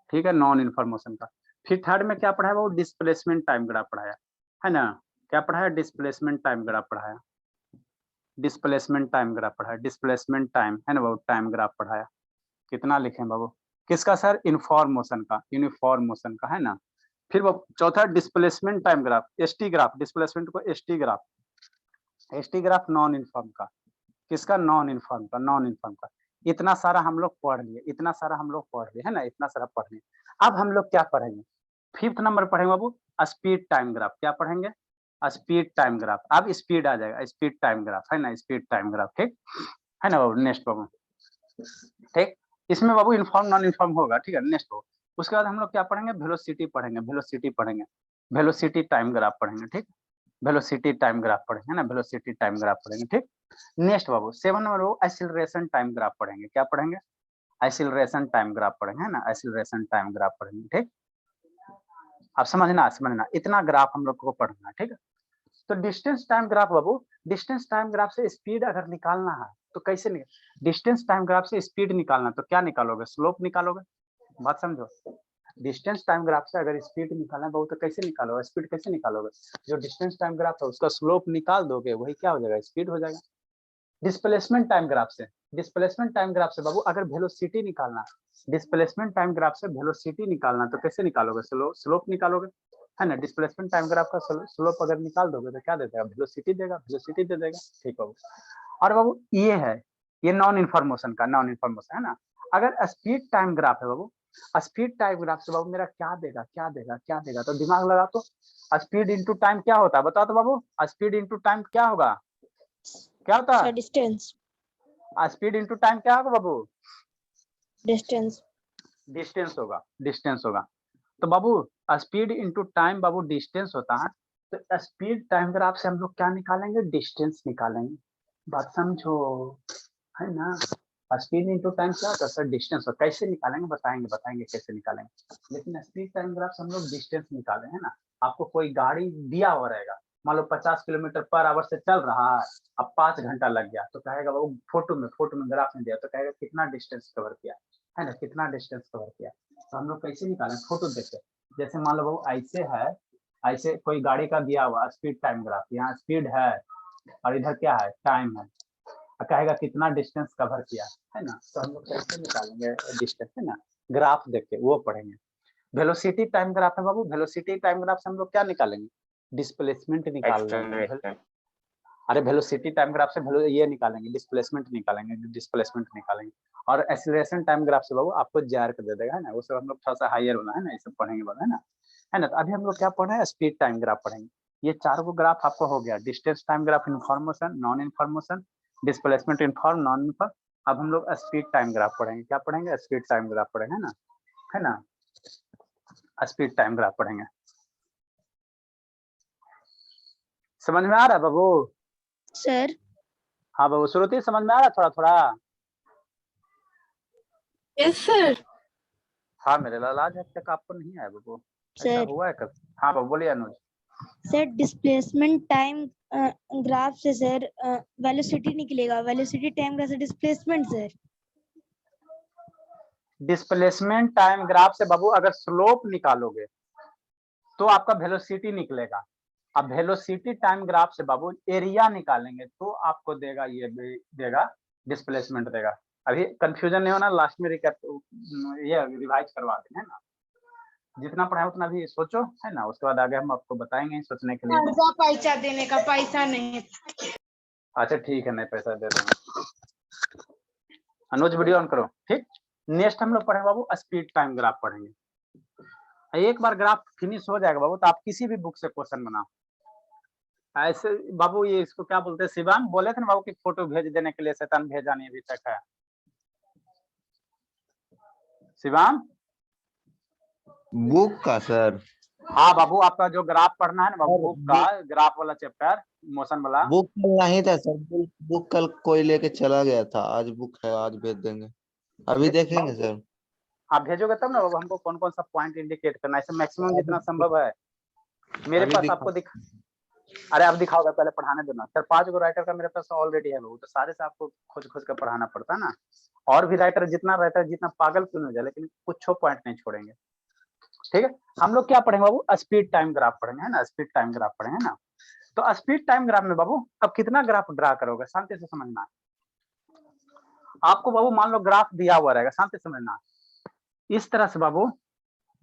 ठीक है, नॉन इन्फॉर्मेशन का। फिर थर्ड में क्या पढ़ा है बाबू? डिस्प्लेसमेंट टाइम ग्राफ पढ़ाया, है ना। क्या पढ़ाया? डिस्प्लेसमेंट टाइम ग्राफ पढ़ाया, डिस्प्लेसमेंट टाइम ग्राफ पढ़ाया, डिस्प्लेसमेंट टाइम, है ना बाबू, टाइम ग्राफ पढ़ाया। कितना लिखे बाबू? किसका सर? इन्फॉर्मेशन का, यूनिफॉर्मेशन का, है ना। फिर चौथा displacement time graph, ST graph, displacement को ST graph, ST graph non inform का। किसका? नॉन इन्फॉर्म का, नॉन इन्फॉर्म का। इतना सारा हम लोग पढ़ लिए, इतना सारा हम लोग पढ़ लिए, है ना, इतना सारा पढ़ लिए। अब हम लोग क्या पढ़ेंगे? 5th नंबर पढ़ेंगे बाबू स्पीड टाइम ग्राफ। क्या पढ़ेंगे? Speed time graph. अब स्पीड आ जाएगा, स्पीड टाइम ग्राफ, है ना, स्पीड टाइम ग्राफ, ठीक है ना बाबू। नेक्स्ट बाबू, ठीक, इसमें बाबू इन्फॉर्म नॉन इन्फॉर्म होगा, ठीक है। नेक्स्ट बाबू, उसके बाद हम लोग क्या पढ़ेंगे? वेलोसिटी पढ़ेंगे, वेलोसिटी पढ़ेंगे। वेलोसिटी टाइम ग्राफ पढ़ेंगे, ठीक, वेलोसिटी टाइम ग्राफ पढ़ेंगे ना, वेलोसिटी टाइम ग्राफ पढ़ेंगे, ठीक। नेक्स्ट बाबू 7 नंबर वो एक्सीलरेशन टाइम ग्राफ पढ़ेंगे, क्या पढ़ेंगे, एक्सीलरेशन टाइम ग्राफ पढ़ेंगे, है ना, एक्सीलरेशन टाइम ग्राफ पढ़ेंगे, ठीक। आप समझना इतना ग्राफ हम लोग को पढ़ना है, ठीक है। तो डिस्टेंस टाइम ग्राफ बाबू, डिस्टेंस टाइम ग्राफ से स्पीड अगर निकालना है तो कैसे निकाल, डिस्टेंस टाइम ग्राफ से स्पीड निकालना तो क्या निकालोगे, स्लोप निकालोगे, बात समझो। डिस्टेंस टाइम ग्राफ से अगर स्पीड निकालना है तो कैसे निकालोगे, स्पीड कैसे निकालोगे, जो डिस्टेंस टाइम ग्राफ है उसका स्लोप निकाल दोगे, वही क्या हो जाएगा, स्पीड हो जाएगा। डिस्प्लेसमेंट टाइम ग्राफ से, डिस्प्लेसमेंट टाइम ग्राफ से बाबू अगर वेलोसिटी निकालना, डिस्प्लेसमेंट टाइम ग्राफ से वेलोसिटी निकालना तो कैसे निकालोगे, स्लोप निकालोगे, है ना। डिस्प्लेसमेंट टाइम ग्राफ का स्लोप अगर निकाल दोगे तो क्या दे देगा, वेलोसिटी देगा, वेलोसिटी दे देगा, ठीक बाबू। और बाबू ये है, ये नॉन इन्फॉर्मेशन का, नॉन इन्फॉर्मेशन है ना। अगर स्पीड टाइम ग्राफ है बाबू, स्पीड टाइम ग्राफ से बाबू मेरा क्या देगा, क्या देगा, क्या देगा, तो दिमाग लगा तो स्पीड इंटू टाइम क्या होता है बताओ तो बाबू, स्पीड इंटू टाइम क्या होगा, क्या होता है, डिस्टेंस, स्पीड इंटू टाइम क्या होगा बाबू, डिस्टेंस, डिस्टेंस होगा, डिस्टेंस होगा। तो बाबू स्पीड इंटू टाइम बाबू डिस्टेंस होता है, तो स्पीड टाइम ग्राफ से हम लोग क्या निकालेंगे, डिस्टेंस निकालेंगे, बात समझो, है ना। स्पीड इंटू टाइम क्या होता है सर, डिस्टेंस। और कैसे निकालेंगे बताएंगे कैसे निकालेंगे, लेकिन स्पीड टाइम ग्राफ से हम लोग डिस्टेंस निकालें, है ना। आपको कोई गाड़ी दिया हुआ रहेगा, मान लो 50 किलोमीटर पर आवर से चल रहा है, अब 5 घंटा लग गया, तो कहेगा वो फोटो में ग्राफ में दिया तो कहेगा कितना डिस्टेंस कवर किया, है ना, कितना डिस्टेंस कवर किया। तो हम लोग कैसे निकालें, फोटो देख के, जैसे मान लो वो ऐसे है, ऐसे कोई गाड़ी का दिया हुआ स्पीड टाइम ग्राफ, यहाँ स्पीड है और इधर क्या है, टाइम है, कहेगा कितना डिस्टेंस कवर किया, है ना। तो हम लोग कैसे निकालेंगे डिस्टेंस, है ना, ग्राफ देख के वो पढ़ेंगे। वेलोसिटी टाइम ग्राफ है बाबू, वेलोसिटी टाइम ग्राफ से हम लोग क्या निकालेंगे, डिस्प्लेसमेंट निकाल लेंगे। अरे वेलोसिटी टाइम ग्राफ से ये निकालेंगे, डिस्प्लेसमेंट निकालेंगे, डिस्प्लेसमेंट निकालेंगे। और एक्सीलरेशन टाइम ग्राफ से बाबू आपको जार कर दे देगा, है ना, वो सब हम लोग थोड़ा सा हायर होना है ना, ये सब पढ़ेंगे बाबू, है ना। तो अभी हम लोग क्या पढ़ रहे हैं, स्पीड टाइम ग्राफ पढ़ेंगे। ये 4 को ग्राफ आपको हो गया, distance time graph, information, non information, displacement, inform, non inform. अब हम लोग स्पीड टाइम ग्राफ पढ़ेंगे, क्या पढ़ेंगे, स्पीड टाइम ग्राफ पढ़ेंगे, है ना, स्पीड टाइम ग्राफ पढ़ेंगे। समझ में आ रहा है बाबू, सर हाँ बाबू श्रुति समझ में आ रहा थोड़ा थोड़ा, यस सर, हाँ मेरे लाल आज तक आपको नहीं आया बाबू, ऐसा सर हुआ है कब, हाँ बाबू बोलिए अनुज। सर डिस्प्लेसमेंट टाइम ग्राफ से सर वेलोसिटी निकलेगा, वेलोसिटी टाइम ग्राफ से displacement sir, displacement time graph से बाबू अगर स्लोप निकालोगे तो आपका वेलोसिटी निकलेगा। अब वेलोसिटी टाइम ग्राफ से बाबू एरिया निकालेंगे तो आपको देगा, ये देगा डिस्प्लेसमेंट देगा। अभी कंफ्यूजन नहीं होना, लास्ट में ये रिवाइज करवा देंगे, है ना। जितना पढ़ाए उतना भी सोचो, है ना, उसके बाद आगे हम आपको बताएंगे सोचने के लिए। पैसा देने का पैसा नहीं, अच्छा ठीक है, नहीं पैसा दे दूंगा। अनुज वीडियो ऑन करो, ठीक। नेक्स्ट हम लोग पढ़ेंगे बाबू स्पीड टाइम ग्राफ पढ़ेंगे। एक बार ग्राफ फिनिश हो जाएगा बाबू तो आप किसी भी बुक से क्वेश्चन बनाओ ऐसे बाबू। ये इसको क्या बोलते हैं, शिवांग बोले थे ना बाबू की फोटो भेज देने के लिए, शैतान भेजा नहीं अभी तक है। शिवांग बुक का सर, हाँ बाबू, आपका जो ग्राफ पढ़ना है ना बाबू, बुक का ग्राफ वाला चैप्टर, मोशन वाला। बुक कल नहीं था सर, बुक कल कोई लेके चला गया था, आज बुक है, आज भेज देंगे, अभी देखेंगे सर। आप भेजोगे तब ना बाबू हमको कौन कौन सा पॉइंट इंडिकेट करना है, ऐसे मैक्सिमम जितना संभव है मेरे पास आपको अरे आप दिखाओगे, पहले पढ़ाने देना सर। 5 गो राइटर का मेरे पास ऑलरेडी है बाबू, तो सारे से आपको खोज खोज कर पढ़ाना पड़ता है ना। और भी राइटर जितना रहता है, जितना पागल क्यों हो जाए, लेकिन कुछ पॉइंट नहीं छोड़ेंगे, ठीक है। हम लोग क्या पढ़ेंगे बाबू, स्पीड टाइम ग्राफ पढ़ेंगे, है ना, स्पीड टाइम ग्राफ पढ़ेंगे ना। तो स्पीड टाइम ग्राफ में बाबू अब कितना ग्राफ ड्रा करोगे, शांति से समझना। आपको बाबू मान लो ग्राफ दिया हुआ रहेगा, शांति से समझना। इस तरह से बाबू,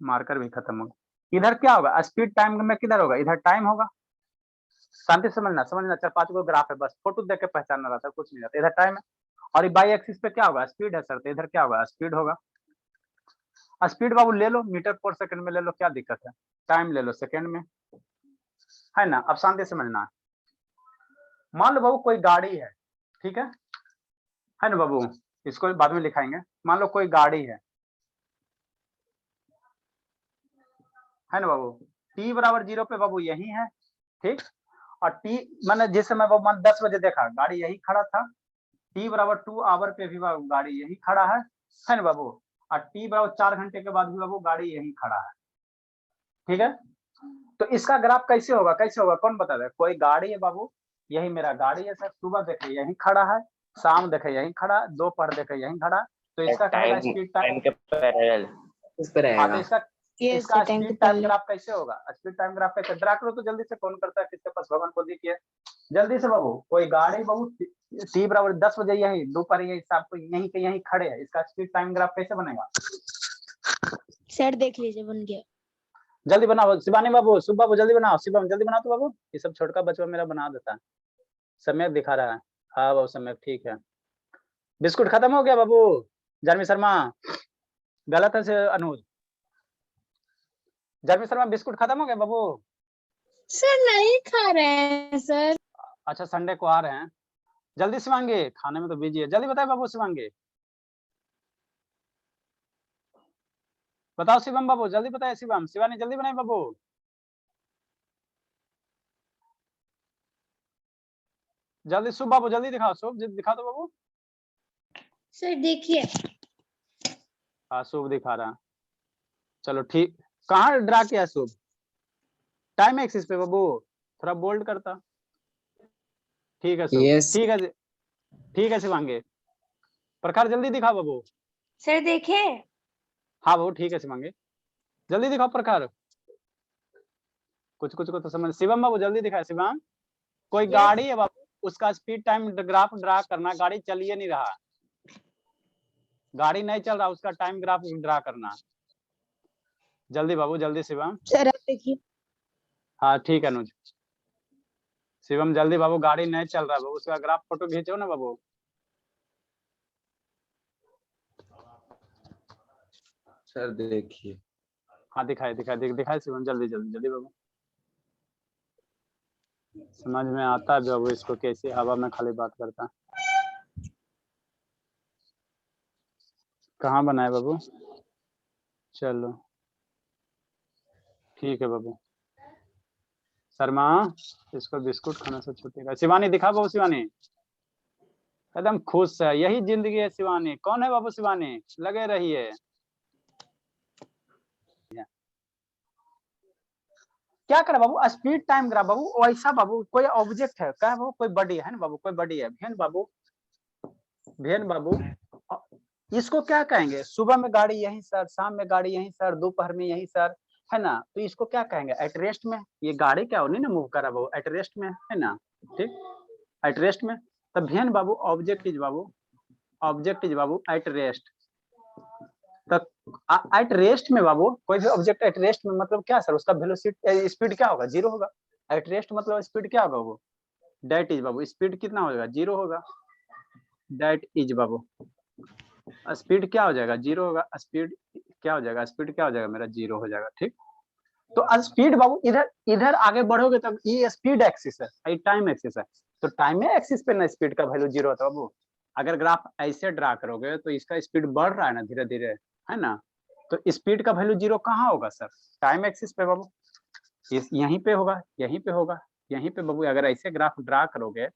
मार्कर भी खत्म होगा, इधर क्या होगा, स्पीड टाइम में किधर होगा, इधर टाइम होगा, शांति से समझना। 4-5 को ग्राफ है, बस फोटो देख के पहचानना रहता है, कुछ नहीं रहता। इधर टाइम है और बाई एक्सिस पे क्या होगा, स्पीड है सर, तो इधर क्या होगा, स्पीड होगा। स्पीड बाबू ले लो, मीटर पर सेकंड में ले लो, क्या दिक्कत है, टाइम ले लो सेकंड में, है ना। अब शांति से समझना। मान लो बाबू कोई गाड़ी है, ठीक है ना बाबू, इसको बाद में लिखाएंगे। मान लो कोई गाड़ी है ना बाबू, t बराबर 0 पे बाबू यही है, ठीक। और t मैंने जिस समय बाबू मान 10 बजे देखा गाड़ी यही खड़ा था, t बराबर 2 आवर पे भी बाबू गाड़ी यही खड़ा है ना बाबू, और t बराबर 4 घंटे के बाद भी बाबू गाड़ी यही खड़ा है, ठीक है। तो इसका ग्राफ कैसे होगा, कैसे होगा कौन बता दे। कोई गाड़ी है बाबू, यही मेरा गाड़ी है सर, सुबह देखे यही खड़ा है, शाम देखे यही खड़ा, दोपहर देखे यही खड़ा, तो इसका टाइम स्पीड टाइम के पैरेलल इस पर हाँ, तो रहेगा। इसका स्पीड टाइम ग्राफ कैसे होगा, स्पीड टाइम ग्राफ कैसे ड्रा करो तो जल्दी से, कौन करता है किसके पास भगवान को देखिए जल्दी से बाबू। कोई गाड़ी बाबू t बराबर 10 बजे यही, दोपहर यही, शाम को यहीं के यहीं खड़े है, इसका स्पीड टाइम ग्राफ कैसे बनेगा। सर देख लीजिए बन गया। जल्दी बनाओ शिवानी बाबू, शुभ बाबू जल्दी बनाओ, शिवम जल्दी बनाओ तो बाबू, ये सब छोटका बच्चा मेरा बना देता है। सम्यक दिखा रहा है, हाँ बाबू सम्यक ठीक है। बिस्कुट खत्म हो गया बाबू, जानवी शर्मा गलत है से अनुज, जानवी शर्मा बिस्कुट खत्म हो गया बाबू। सर नहीं खा रहे हैं सर। अच्छा संडे को आ रहे हैं, जल्दी शिवांगी, खाने में तो बिजी है, जल्दी बताए बाबू शिवांगी, बताओ शिवम बाबू जल्दी बताए, शिवम शिवानी जल्दी बनाए बाबू। जल्दी शुभ बाबू जल्दी दिखाओ, शुभ दिखा दो बाबू। सर देखिए हाँ शुभ दिखा रहा है, चलो ठीक। कहाँ ड्रा किया शुभ, टाइम एक्सिस पे बाबू, थोड़ा बोल्ड करता। ठीक है शुभ, Yes. ठीक है ठीक है शिवांगी। प्रखर जल्दी दिखाओ बाबू। सर देखे। हाँ बाबू ठीक है शिवांगी, जल्दी दिखाओ प्रखर, कुछ कुछ को तो समझ। शिवम बाबू जल्दी दिखाए शिवम। कोई गाड़ी है बाबू, उसका स्पीड टाइम ग्राफ ड्रा करना, गाड़ी चलिए नहीं रहा, गाड़ी नहीं चल रहा, उसका टाइम ग्राफ ड्रा करना, जल्दी बाबू जल्दी शिवम। सर आप देखिए। हाँ ठीक है अनुज, शिवम जल्दी बाबू, गाड़ी नहीं चल रहा बाबू, उसका ग्राफ फोटो खींचो ना बाबू। सर देखिए, हाँ दिखाए दिखाए दिखाए शिवम, जल्दी जल्दी जल्दी बाबू, समझ में आता है बाबू इसको कैसे हवा में खाली बात करता है। कहाँ बनाए बाबू, चलो ठीक है बाबू। शर्मा इसको बिस्कुट खाने से छूटेगा। शिवानी दिखा बाबू, शिवानी एकदम खुश है, यही जिंदगी है शिवानी। कौन है बाबू शिवानी, लगे रहिए। क्या करे बाबू, स्पीड टाइम ग्राफ बाबू वैसा बाबू, कोई ऑब्जेक्ट है क्या बाबू, कोई बॉडी है ना बाबू, कोई बॉडी है भेन बाबू, भेन बाबू, इसको क्या कहेंगे, सुबह में गाड़ी यहीं सर, शाम में गाड़ी यहीं सर, दोपहर में यहीं सर, है ना, तो इसको क्या कहेंगे एट रेस्ट में। ये गाड़ी क्या हो नहीं ना मूव कर रहा बाबू, एट रेस्ट में है ना, ठीक एट रेस्ट में। तब भेन बाबू ऑब्जेक्ट इज बाबू, ऑब्जेक्ट इज बाबू एट रेस्ट। तब एट रेस्ट में बाबू कोई भी ऑब्जेक्ट एट रेस्ट में मतलब क्या सर, उसका वेलोसिटी स्पीड क्या होगा, 0 होगा। एट रेस्ट मतलब स्पीड क्या होगा वो, दैट इज बाबू, स्पीड कितना हो जाएगा, 0 होगा, दैट इज बाबू, स्पीड क्या हो जाएगा, 0 होगा, स्पीड क्या हो जाएगा, स्पीड क्या हो जाएगा मेरा, 0 हो जाएगा, ठीक। तो स्पीड बाबू इधर इधर आगे बढ़ोगे तब ये स्पीड एक्सिस है, ये टाइम एक्सिस है, तो टाइम एक्सिस पे ना स्पीड का वैल्यू 0 होता है बाबू। अगर ग्राफ ऐसे ड्रा करोगे तो इसका स्पीड बढ़ रहा है ना धीरे धीरे, है ना, तो स्पीड का वैल्यू 0 कहाँ होगा सर, टाइम एक्सिस पे बाबू, यहीं पे होगा, यहीं पे होगा, यहीं पे बाबू। अगर ऐसे ग्राफ ड्रा करोगे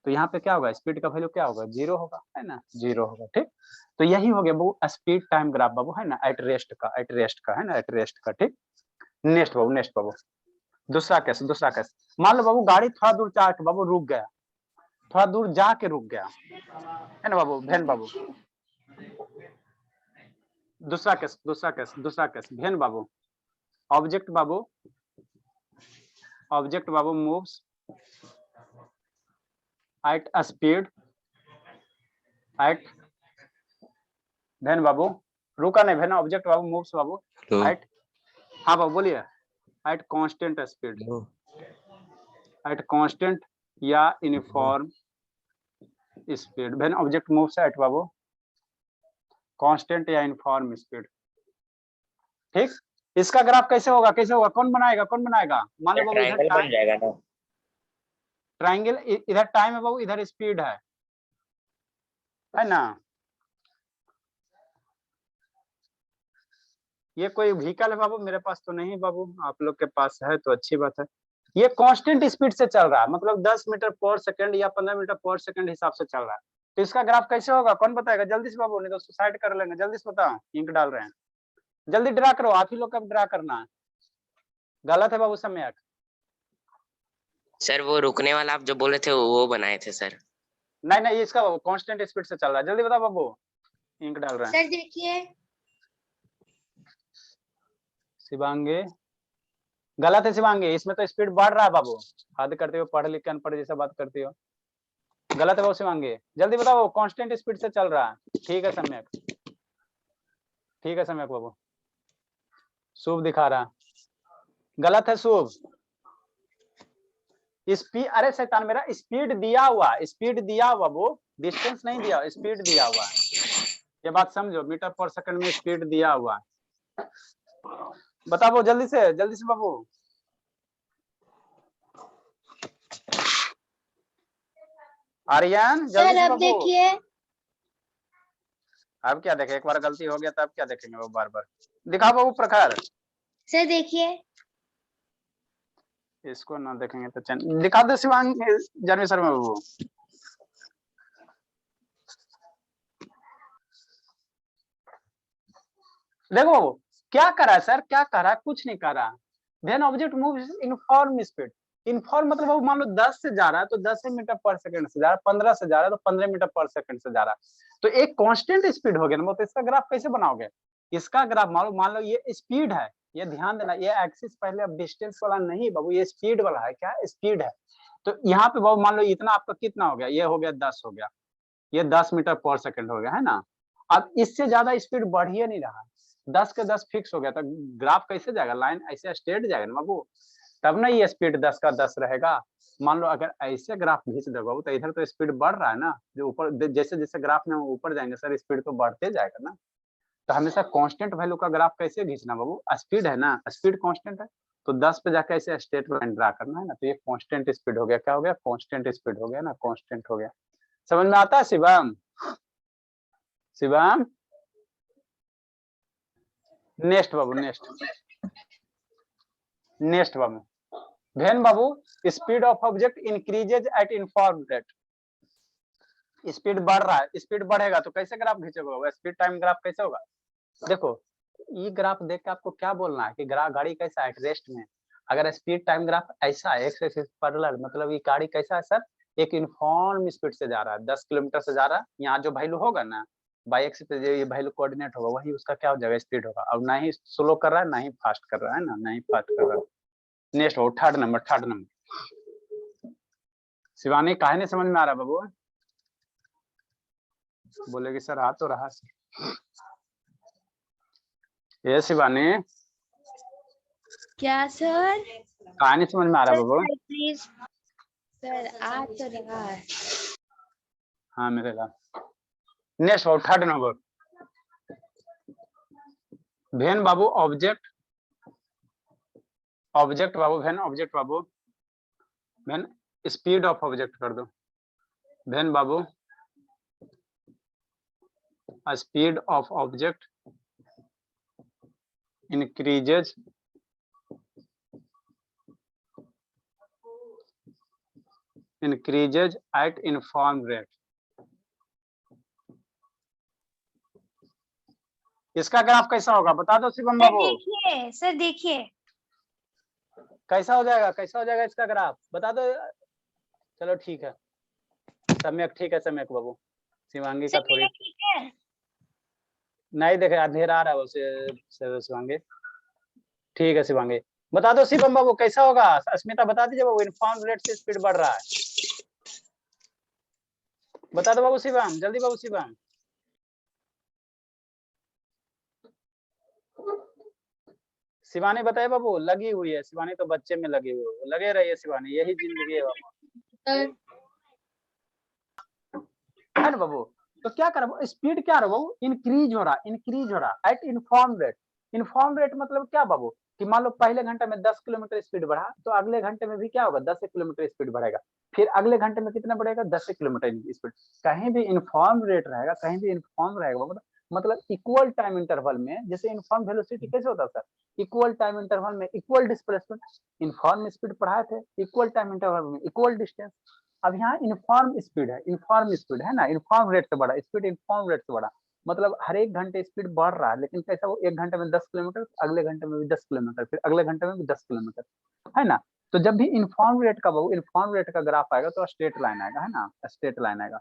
तो यहाँ पे क्या होगा, स्पीड का वैल्यू क्या होगा, 0 होगा, है ना, 0 होगा, ठीक। तो यही हो गया बाबू स्पीड टाइम ग्राफ बाबू, है ना, एट रेस्ट का, एट रेस्ट का, है ना, एट रेस्ट का, ठीक। नेक्स्ट बाबू, नेक्स्ट बाबू, दूसरा केस, दूसरा केस। मान लो बाबू गाड़ी थोड़ा दूर जाके बाबू रुक गया, थोड़ा दूर जाके रुक गया, है ना बाबू, भेन बाबू। दूसरा केस, दूसरा केस, दूसरा केस, भेन बाबू, ऑब्जेक्ट बाबू, ऑब्जेक्ट बाबू moves at speed at, when बाबू रुका नहीं, भेन ऑब्जेक्ट बाबू मूव्स बाबू एट, हाँ बाबू बोलिए, at constant speed, at constant या uniform speed. When object moves at बाबू कांस्टेंट या यूनिफॉर्म स्पीड, ठीक। इसका ग्राफ कैसे होगा, कैसे होगा, कौन बनाएगा, कौन बनाएगा। मान लो बाबू इधर ट्रायंगल बन जाएगा ना, ट्राइंगल, इधर टाइम है बाबू, इधर स्पीड है ना, ये कोई व्हीकल है बाबू? मेरे पास तो नहीं बाबू, आप लोग के पास है तो अच्छी बात है। ये कांस्टेंट स्पीड से चल रहा है, मतलब 10 मीटर पर सेकंड या 15 मीटर पर सेकंड हिसाब से चल रहा है। तो इसका ग्राफ कैसे होगा, कौन बताएगा जल्दी से बाबू, नहीं तो सुसाइड कर लेंगे। जल्दी से बताओ, इंक डाल रहे हैं, जल्दी ड्रा करो, आप ही लोग का ड्रा करना है। गलत है बाबू सम्यक। सर वो रुकने वाला आप जो बोले थे वो बनाए थे सर। नहीं नहीं, इसका कांस्टेंट स्पीड से चल रहा है, जल्दी बताओ बाबू, इंक डाल रहे हैं। सर देखिए, शिवांगी गलत है। शिवांगी इसमें तो स्पीड बढ़ रहा है बाबू, हद करते हो, पढ़ लिख के अनपढ़ जैसा बात करती हो। गलत है बाबू शिवांगी, जल्दी बताओ, कांस्टेंट स्पीड से चल रहा है। ठीक है सम्यक, ठीक है सम्यक बाबू। शुभ दिखा रहा, गलत है शुभ। स्पीड, अरे शैतान मेरा, स्पीड दिया हुआ, स्पीड दिया हुआ वो, डिस्टेंस नहीं दिया, स्पीड दिया हुआ। ये बात समझो, मीटर पर सेकंड में स्पीड दिया हुआ। बताओ जल्दी से बाबू। आर्यन जल्दी सर से अब बाबू। देखिए, अब क्या देखे, एक बार गलती हो गया तो अब क्या देखेंगे वो बार बार। दिखाओ बाबू प्रखर। सर देखिए, इसको ना देखेंगे तो दिखा दो शिवांग जानवी शर्मा बाबू। देखो क्या कर रहा है सर, क्या कर रहा है, कुछ नहीं कर रहा। Then object moves in speed. Uniform मतलब वो मान लो 10 से जा रहा है तो 10 मीटर पर सेकंड से जा रहा है, 15 से जा रहा है तो 15 मीटर पर सेकंड से जा रहा है। तो एक कांस्टेंट स्पीड हो गया ना, तो इसका ग्राफ कैसे बनाओगे? इसका ग्राफ मान लो ये स्पीड है, ये ध्यान देना, ये एक्सिस पहले अब डिस्टेंस वाला नहीं बाबू, ये स्पीड वाला है। क्या स्पीड है? तो यहाँ पे बाबू मान लो इतना आपका कितना हो गया, ये हो गया 10 हो गया, ये 10 मीटर पर सेकंड हो गया, है ना। अब इससे ज्यादा स्पीड बढ़ ही नहीं रहा, 10 के 10 फिक्स हो गया, तो ग्राफ कैसे जाएगा, लाइन ऐसे स्ट्रेट जाएगा ना बाबू, तब ना ये स्पीड 10 का 10 रहेगा। मान लो अगर ऐसे ग्राफ खींच दो बाबू, तो इधर तो स्पीड बढ़ रहा है ना, जो ऊपर जैसे जैसे ग्राफ में ऊपर जाएंगे सर स्पीड तो बढ़ते जाएगा ना। तो हमेशा कांस्टेंट वैल्यू का ग्राफ कैसे खींचना बाबू, स्पीड है ना, स्पीड कांस्टेंट है, तो 10 पे जाके ऐसे स्ट्रेट लाइन ड्रा करना है ना, तो ये कांस्टेंट स्पीड हो गया। क्या हो गया? कांस्टेंट स्पीड हो गया ना, कांस्टेंट हो गया। समझ में आता है शिवम? शिवम नेक्स्ट बाबू, next Babu. Then Babu speed of object increases at uniform rate. Speed बढ़ रहा है, स्पीड बढ़ेगा तो कैसे ग्राफ खींचोगे, स्पीड टाइम ग्राफ कैसे होगा? देखो ये ग्राफ देख के आपको क्या बोलना है कि गाड़ी कैसा है रेस्ट में। अगर स्पीड टाइम ग्राफ ऐसा है एक्स एक्सिस पैरेलल, मतलब ये गाड़ी कैसा है सर, एक यूनिफॉर्म स्पीड से जा रहा है, 10 किलोमीटर से जा रहा है। यहाँ जो वैल्यू होगा ना बाई एक्स पे ये वैल्यू कोऑर्डिनेट होगा, वही उसका क्या हो जाएगा, स्पीड होगा। अब ना ही स्लो कर रहा है ना ही फास्ट कर रहा है ना, नहीं फास्ट कर रहा है। नेक्स्ट हो थर्ड नंबर। शिवानी काहे नहीं समझ में आ रहा बाबू? बोलेगी सर आ तो रहा। ये शिवानी क्या सर? काहे नहीं समझ में आ रहा बाबू? प्लीज सर, आ तो रहा है। हाँ मेरे का। नेक्स्ट हो थर्ड नंबर। भेन बाबू ऑब्जेक्ट बाबू, भेन ऑब्जेक्ट बाबू, भेन स्पीड ऑफ ऑब्जेक्ट कर दो। भेन बाबू speed of object increases at uniform rate। इसका ग्राफ कैसा होगा बता दो शिवम बाबू। देखिए सर, देखिए कैसा हो जाएगा इसका ग्राफ बता दो। चलो ठीक है सम्यक, ठीक है सम्यक बाबू। शिवांगी का थोड़ी ठीक है। नहीं देखे, अंधेरा आ रहा है उसे शिवांगी। ठीक है शिवांगी बता दो शिवम बाबू कैसा होगा। अस्मिता बता दीजिए बाबू, यूनिफॉर्म रेट से स्पीड बढ़ रहा है, बता दो बाबू शिवम, जल्दी बाबू शिवम। शिवानी बताए बाबू, लगी हुई है शिवानी, तो बच्चे में लगी हुई है, लगे रहिए शिवानी, यही जिंदगी है बाबू, है ना बाबू। तो क्या कर स्पीड क्या रहा बाबू, इंक्रीज हो रहा at uniform rate. Uniform rate मतलब क्या बाबू कि मान लो पहले घंटे में 10 किलोमीटर स्पीड बढ़ा, तो अगले घंटे में भी क्या होगा 10 किलोमीटर स्पीड बढ़ेगा, फिर अगले घंटे में कितना बढ़ेगा 10 किलोमीटर स्पीड। कहीं भी इनफॉर्म रेट रहेगा, कहीं भी इनफॉर्म रहेगा बाबू, मतलब इक्वल टाइम इंटरवल में, जैसे यूनिफॉर्म वेलोसिटी कैसे होता है सर, इक्वल टाइम इंटरवल में इक्वल डिस्प्लेसमेंट, यूनिफॉर्म स्पीड पढ़ाए थे, इक्वल टाइम इंटरवल में इक्वल डिस्टेंस। अब यहाँ यूनिफॉर्म स्पीड है, यूनिफॉर्म स्पीड है ना, यूनिफॉर्म रेट से बढ़ा स्पीड, यूनिफॉर्म रेट से बढ़ा, मतलब हर एक घंटे स्पीड बढ़ रहा है, लेकिन कैसा, वो एक घंटे में 10 किलोमीटर, अगले घंटे में भी 10 किलोमीटर, फिर अगले घंटे में भी 10 किलोमीटर, है ना। तो जब भी यूनिफॉर्म रेट का वो यूनिफॉर्म रेट का ग्राफ आएगा तो स्ट्रेट लाइन आएगा, है ना, स्ट्रेट लाइन आएगा,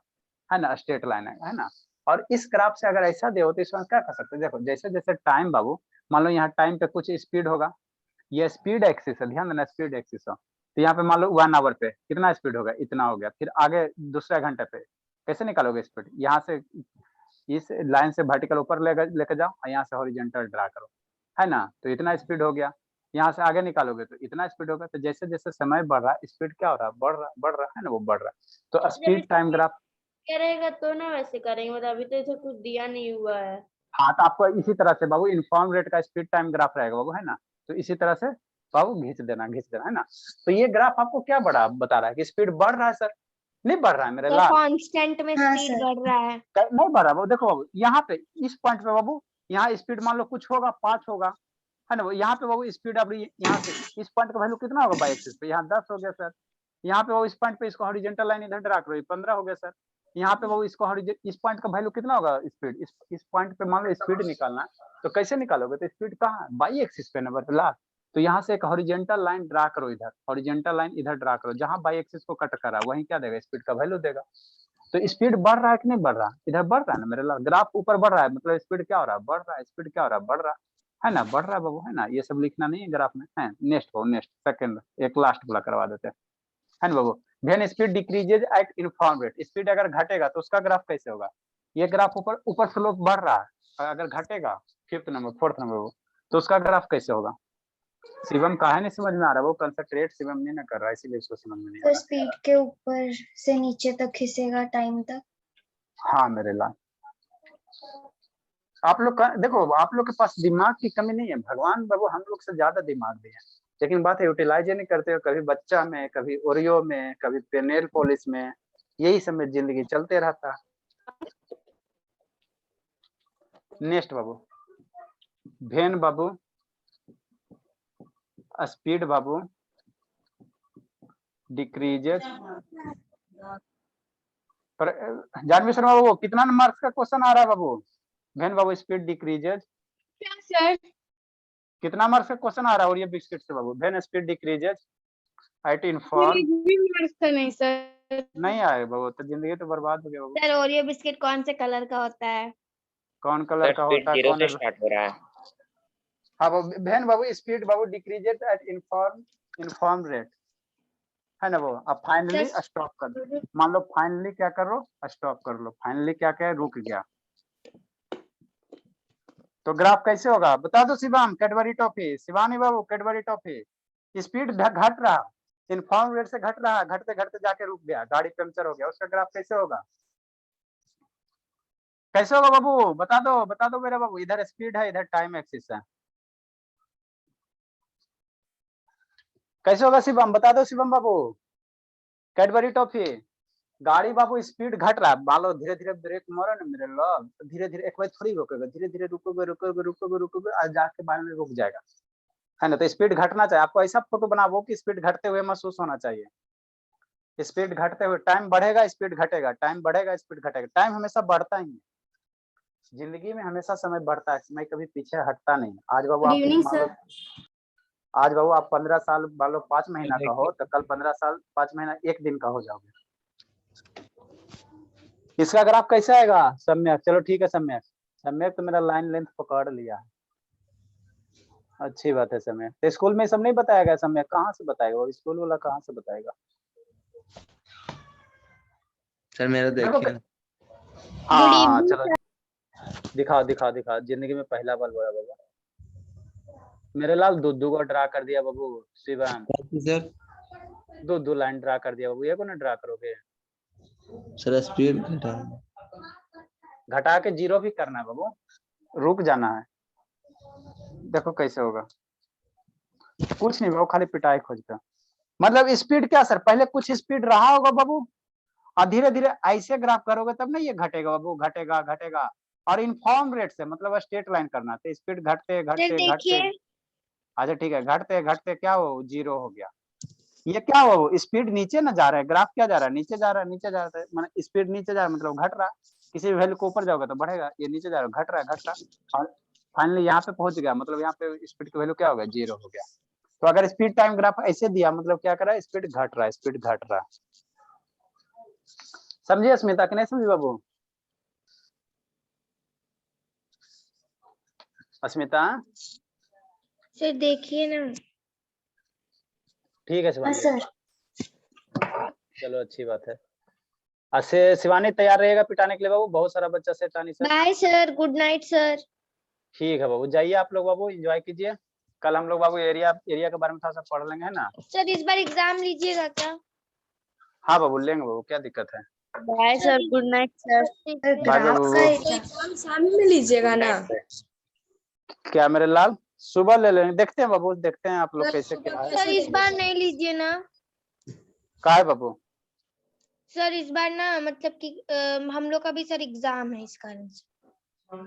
है ना, स्ट्रेट लाइन आएगा, है ना। और इस ग्राफ से अगर ऐसा दे तो इसमें क्या कर सकते हैं, देखो जैसे जैसे टाइम बाबू, मान लो यहाँ टाइम पे कुछ स्पीड होगा, ये स्पीड एक्सिस है, ध्यान देना स्पीड एक्सिस है, तो यहाँ पे मान लो 1 आवर पे कितना स्पीड होगा, इतना हो गया, फिर आगे दूसरे घंटे पे कैसे निकालोगे स्पीड, यहाँ से इस लाइन से वर्टिकल ऊपर लेकर जाओ और यहाँ से हॉरिजॉन्टल ड्रा करो, है ना, तो इतना स्पीड हो गया, यहाँ से आगे निकालोगे तो इतना स्पीड होगा। तो जैसे जैसे समय बढ़ रहा है स्पीड क्या हो रहा है, बढ़ रहा है ना, वो बढ़ रहा है। तो स्पीड टाइम ग्राफ करेगा तो ना वैसे करेंगे, मतलब अभी तो इसे कुछ दिया नहीं हुआ है। हाँ, तो आपको इसी तरह से बाबू इन्फॉर्म रेट का स्पीड टाइम ग्राफ रहेगा बाबू, है ना, तो इसी तरह से बाबू खींच देना, है ना। तो ये ग्राफ आपको क्या बता रहा है कि स्पीड बढ़ रहा है सर, नहीं बढ़ रहा है मेरे लाल, कांस्टेंट में स्पीड बढ़ रहा है। नहीं बढ़ रहा बाबू। देखो बाबू यहाँ पे इस पॉइंट पे बाबू, यहाँ स्पीड मान लो कुछ होगा 5 होगा, है ना, यहाँ पे बाबू स्पीड अब यहाँ से इस पॉइंट का वैल्यू कितना होगा बाई एक्सिस पे, यहाँ 10 हो गया सर। यहाँ पे बाबू इस पॉइंट पे इसको हॉरिजॉन्टल लाइन इधर ड्रा करो, 15 हो गया सर। यहाँ पे बाबू इसको इस पॉइंट का वैल्यू कितना होगा स्पीड, इस पॉइंट पे मान लो स्पीड निकालना है, तो कैसे निकालोगे, तो स्पीड कहाँ है, बाई एक्सिस पे नंबर लाल, तो यहाँ से एक हॉरिजॉन्टल लाइन ड्रा करो, इधर हॉरिजॉन्टल लाइन इधर ड्रा करो, जहाँ बाई एक्सिस को कट कर रहा है वहीं क्या देगा, स्पीड का वैल्यू देगा। तो स्पीड बढ़ रहा है कि नहीं बढ़ रहा, इधर बढ़ रहा है ना मेरे लाल, ग्राफ ऊपर बढ़ रहा है, मतलब स्पीड क्या हो रहा है, बढ़ रहा है, स्पीड क्या हो रहा है, बढ़ रहा है ना, बढ़ रहा है बाबू, है ना। ये सब लिखना नहीं है ग्राफ में, है नेक्स्ट बाबू, नेक्स्ट सेकंड, एक लास्ट वाला करवा देते हैं, है ना बाबू। When speed decreases at uniform rate, speed अगर घटेगा तो उसका ग्राफ कैसे होगा, ये ग्राफ ऊपर स्लोप बढ़ रहा है, अगर घटेगा फोर्थ नंबर तो उसका ग्राफ कैसे होगा। शिवम का है नहीं समझ में आ रहा, वो कंसंट्रेट शिवम नहीं ना कर रहा, इसीलिए उसको समझ में नहीं आ तो रहा। स्पीड के ऊपर से नीचे तक खिंचेगा टाइम तक। हाँ मेरे लाल, आप लोग का देखो, आप लोग के पास दिमाग की कमी नहीं है, भगवान बाबू हम लोग से ज्यादा दिमाग दिए हैं, लेकिन बात है यूटिलाइज नहीं करते हो, कभी बच्चा में, कभी ओरियो में, कभी पेनेल पॉलिश में, यही सब में जिंदगी चलते रहता है। नेक्स्ट बाबू, भेन बाबू, स्पीड बाबू डिक्रीजेस, पर जानवी शर्मा बाबू कितना मार्क्स का क्वेश्चन आ रहा है बाबू, भेन बाबू स्पीड डिक्रीजेस सर कितना मार्क्स का क्वेश्चन आ रहा है, और ये बिस्किट से बाबू, भेन स्पीड डिक्रीजेस एट इन्फॉर्म नहीं सर, नहीं आए बाबू, तो जिंदगी तो बर्बाद हो गया बाबू। सर ओरियो बिस्किट कौन से कलर का होता है। कौन कलर का होता है, कौन से स्टार्ट हो रहा है। हाँ बाबू, बहन बाबू स्पीड बाबू डिक्रीजेस एट इन्फॉर्म रेट, है ना बाबू। अब फाइनली स्टॉप कर दो, मान लो फाइनली क्या करो, स्टॉप कर लो, फाइनली क्या क्या रुक गया, तो ग्राफ कैसे होगा बता दो शिवाम, कैडबरी टॉफी, शिवानी बाबू कैडबरी टॉफी, स्पीड घट रहा, इन्फॉर्म रेट से घट रहा, घटते घटते जाके रुक गया, गाड़ी पंक्चर हो गया, उसका ग्राफ कैसे होगा, कैसे होगा बाबू, बता दो मेरे बाबू, इधर स्पीड है, इधर टाइम एक्सिस है, कैसे होगा शिवम, बता दो शिवम बाबू। कैडबरी टॉफी, गाड़ी बाबू स्पीड घट रहा है, मान लो धीरे धीरे ब्रेक मारो ना मेरे लोग, तो धीरे धीरे एक बार थोड़ी रोकेगा, धीरे धीरे रुकोगे और जाके बाद में रुक जाएगा, है ना। तो स्पीड घटना चाहिए, आपको ऐसा फोटो बनाओ कि स्पीड घटते हुए महसूस होना चाहिए, स्पीड घटते हुए, टाइम बढ़ेगा स्पीड घटेगा, टाइम बढ़ेगा स्पीड घटेगा, टाइम हमेशा बढ़ता ही है, जिंदगी में हमेशा समय बढ़ता है, समय कभी पीछे हटता नहीं। आज बाबू आप 15 साल मान लो 5 महीना का हो, तो कल 15 साल 5 महीना 1 दिन का हो जाओगे। इसका ग्राफ कैसे आएगा, सम्यक, चलो ठीक है सम्यक तो मेरा लाइन लेंथ पकड़ लिया, अच्छी बात है सम्यक। तो स्कूल में सब नहीं बताया गया, सम्यक कहाँ से बताएगा, वो स्कूल वाला कहाँ से बताएगा। सर मेरा देखिए, हाँ चलो दिखाओ, जिंदगी में पहला बार बोला बाबा, मेरे लाल दो को ड्रा कर दिया बाबू, शिवम सर दो लाइन ड्रा कर दिया बाबू, ये को ना ड्रा करोगे, सर स्पीड घटा के 0 भी करना है बाबू, रुक जाना है, देखो कैसे होगा, कुछ नहीं बाबू, खाली पिटाई खोजता, मतलब स्पीड क्या सर, पहले कुछ स्पीड रहा होगा बाबू, और धीरे धीरे ऐसे ग्राफ करोगे तब ना ये घटेगा बाबू, घटेगा और यूनिफॉर्म रेट से मतलब स्ट्रेट लाइन करना है, तो स्पीड घटते सर घटते घटते, देखिए, अच्छा ठीक है, घटते घटते क्या हो, 0 हो गया। ये क्या हो, स्पीड नीचे ना जा रहा है, ग्राफ क्या जा रहा है, नीचे जा रहा है, नीचे जा रहा है, मतलब स्पीड नीचे जा रहा है मतलब घट रहा है। किसी भी वैल्यू को ऊपर जाओगे तो बढ़ेगा, ये नीचे जा रहा है, घट रहा है, घट रहा है, और फाइनली यहाँ पे पहुंच गया, मतलब यहाँ पे स्पीड की वैल्यू क्या हो गया, 0 हो गया। तो अगर स्पीड टाइम ग्राफ ऐसे दिया, मतलब क्या कर रहा है, स्पीड घट रहा है, स्पीड घट रहा है। समझिए स्मिता कि नहीं समझी बाबू? अस्मिता, सर देखिए ना। ठीक है हाँ शिवानी, सर। चलो अच्छी बात है। ऐसे शिवानी तैयार रहेगा पिटाने के लिए बाबू, बहुत सारा बच्चा शैतानी sir. Bye sir, good night sir. ठीक है बाबू, जाइए आप लोग बाबू, एंजॉय कीजिए। कल हम लोग बाबू एरिया के बारे में थोड़ा सा पढ़ लेंगे, है ना? सर इस बार एग्जाम लीजिएगा क्या? हाँ बाबू लेंगे बाबू, क्या दिक्कत है। Bye sir, good night sir. Sir bye graph बाबू। का एग्जाम एग्जाम शाम में लीजिएगा ना? क्या मेरे लाल, सुबह ले लेंगे, देखते हैं बाबू, देखते हैं आप लोग कैसे क्या है। सर इस बार नहीं लीजिए ना। का है बाबू? सर इस बार ना मतलब कि हम लोग का भी सर एग्जाम है, इस कारण से।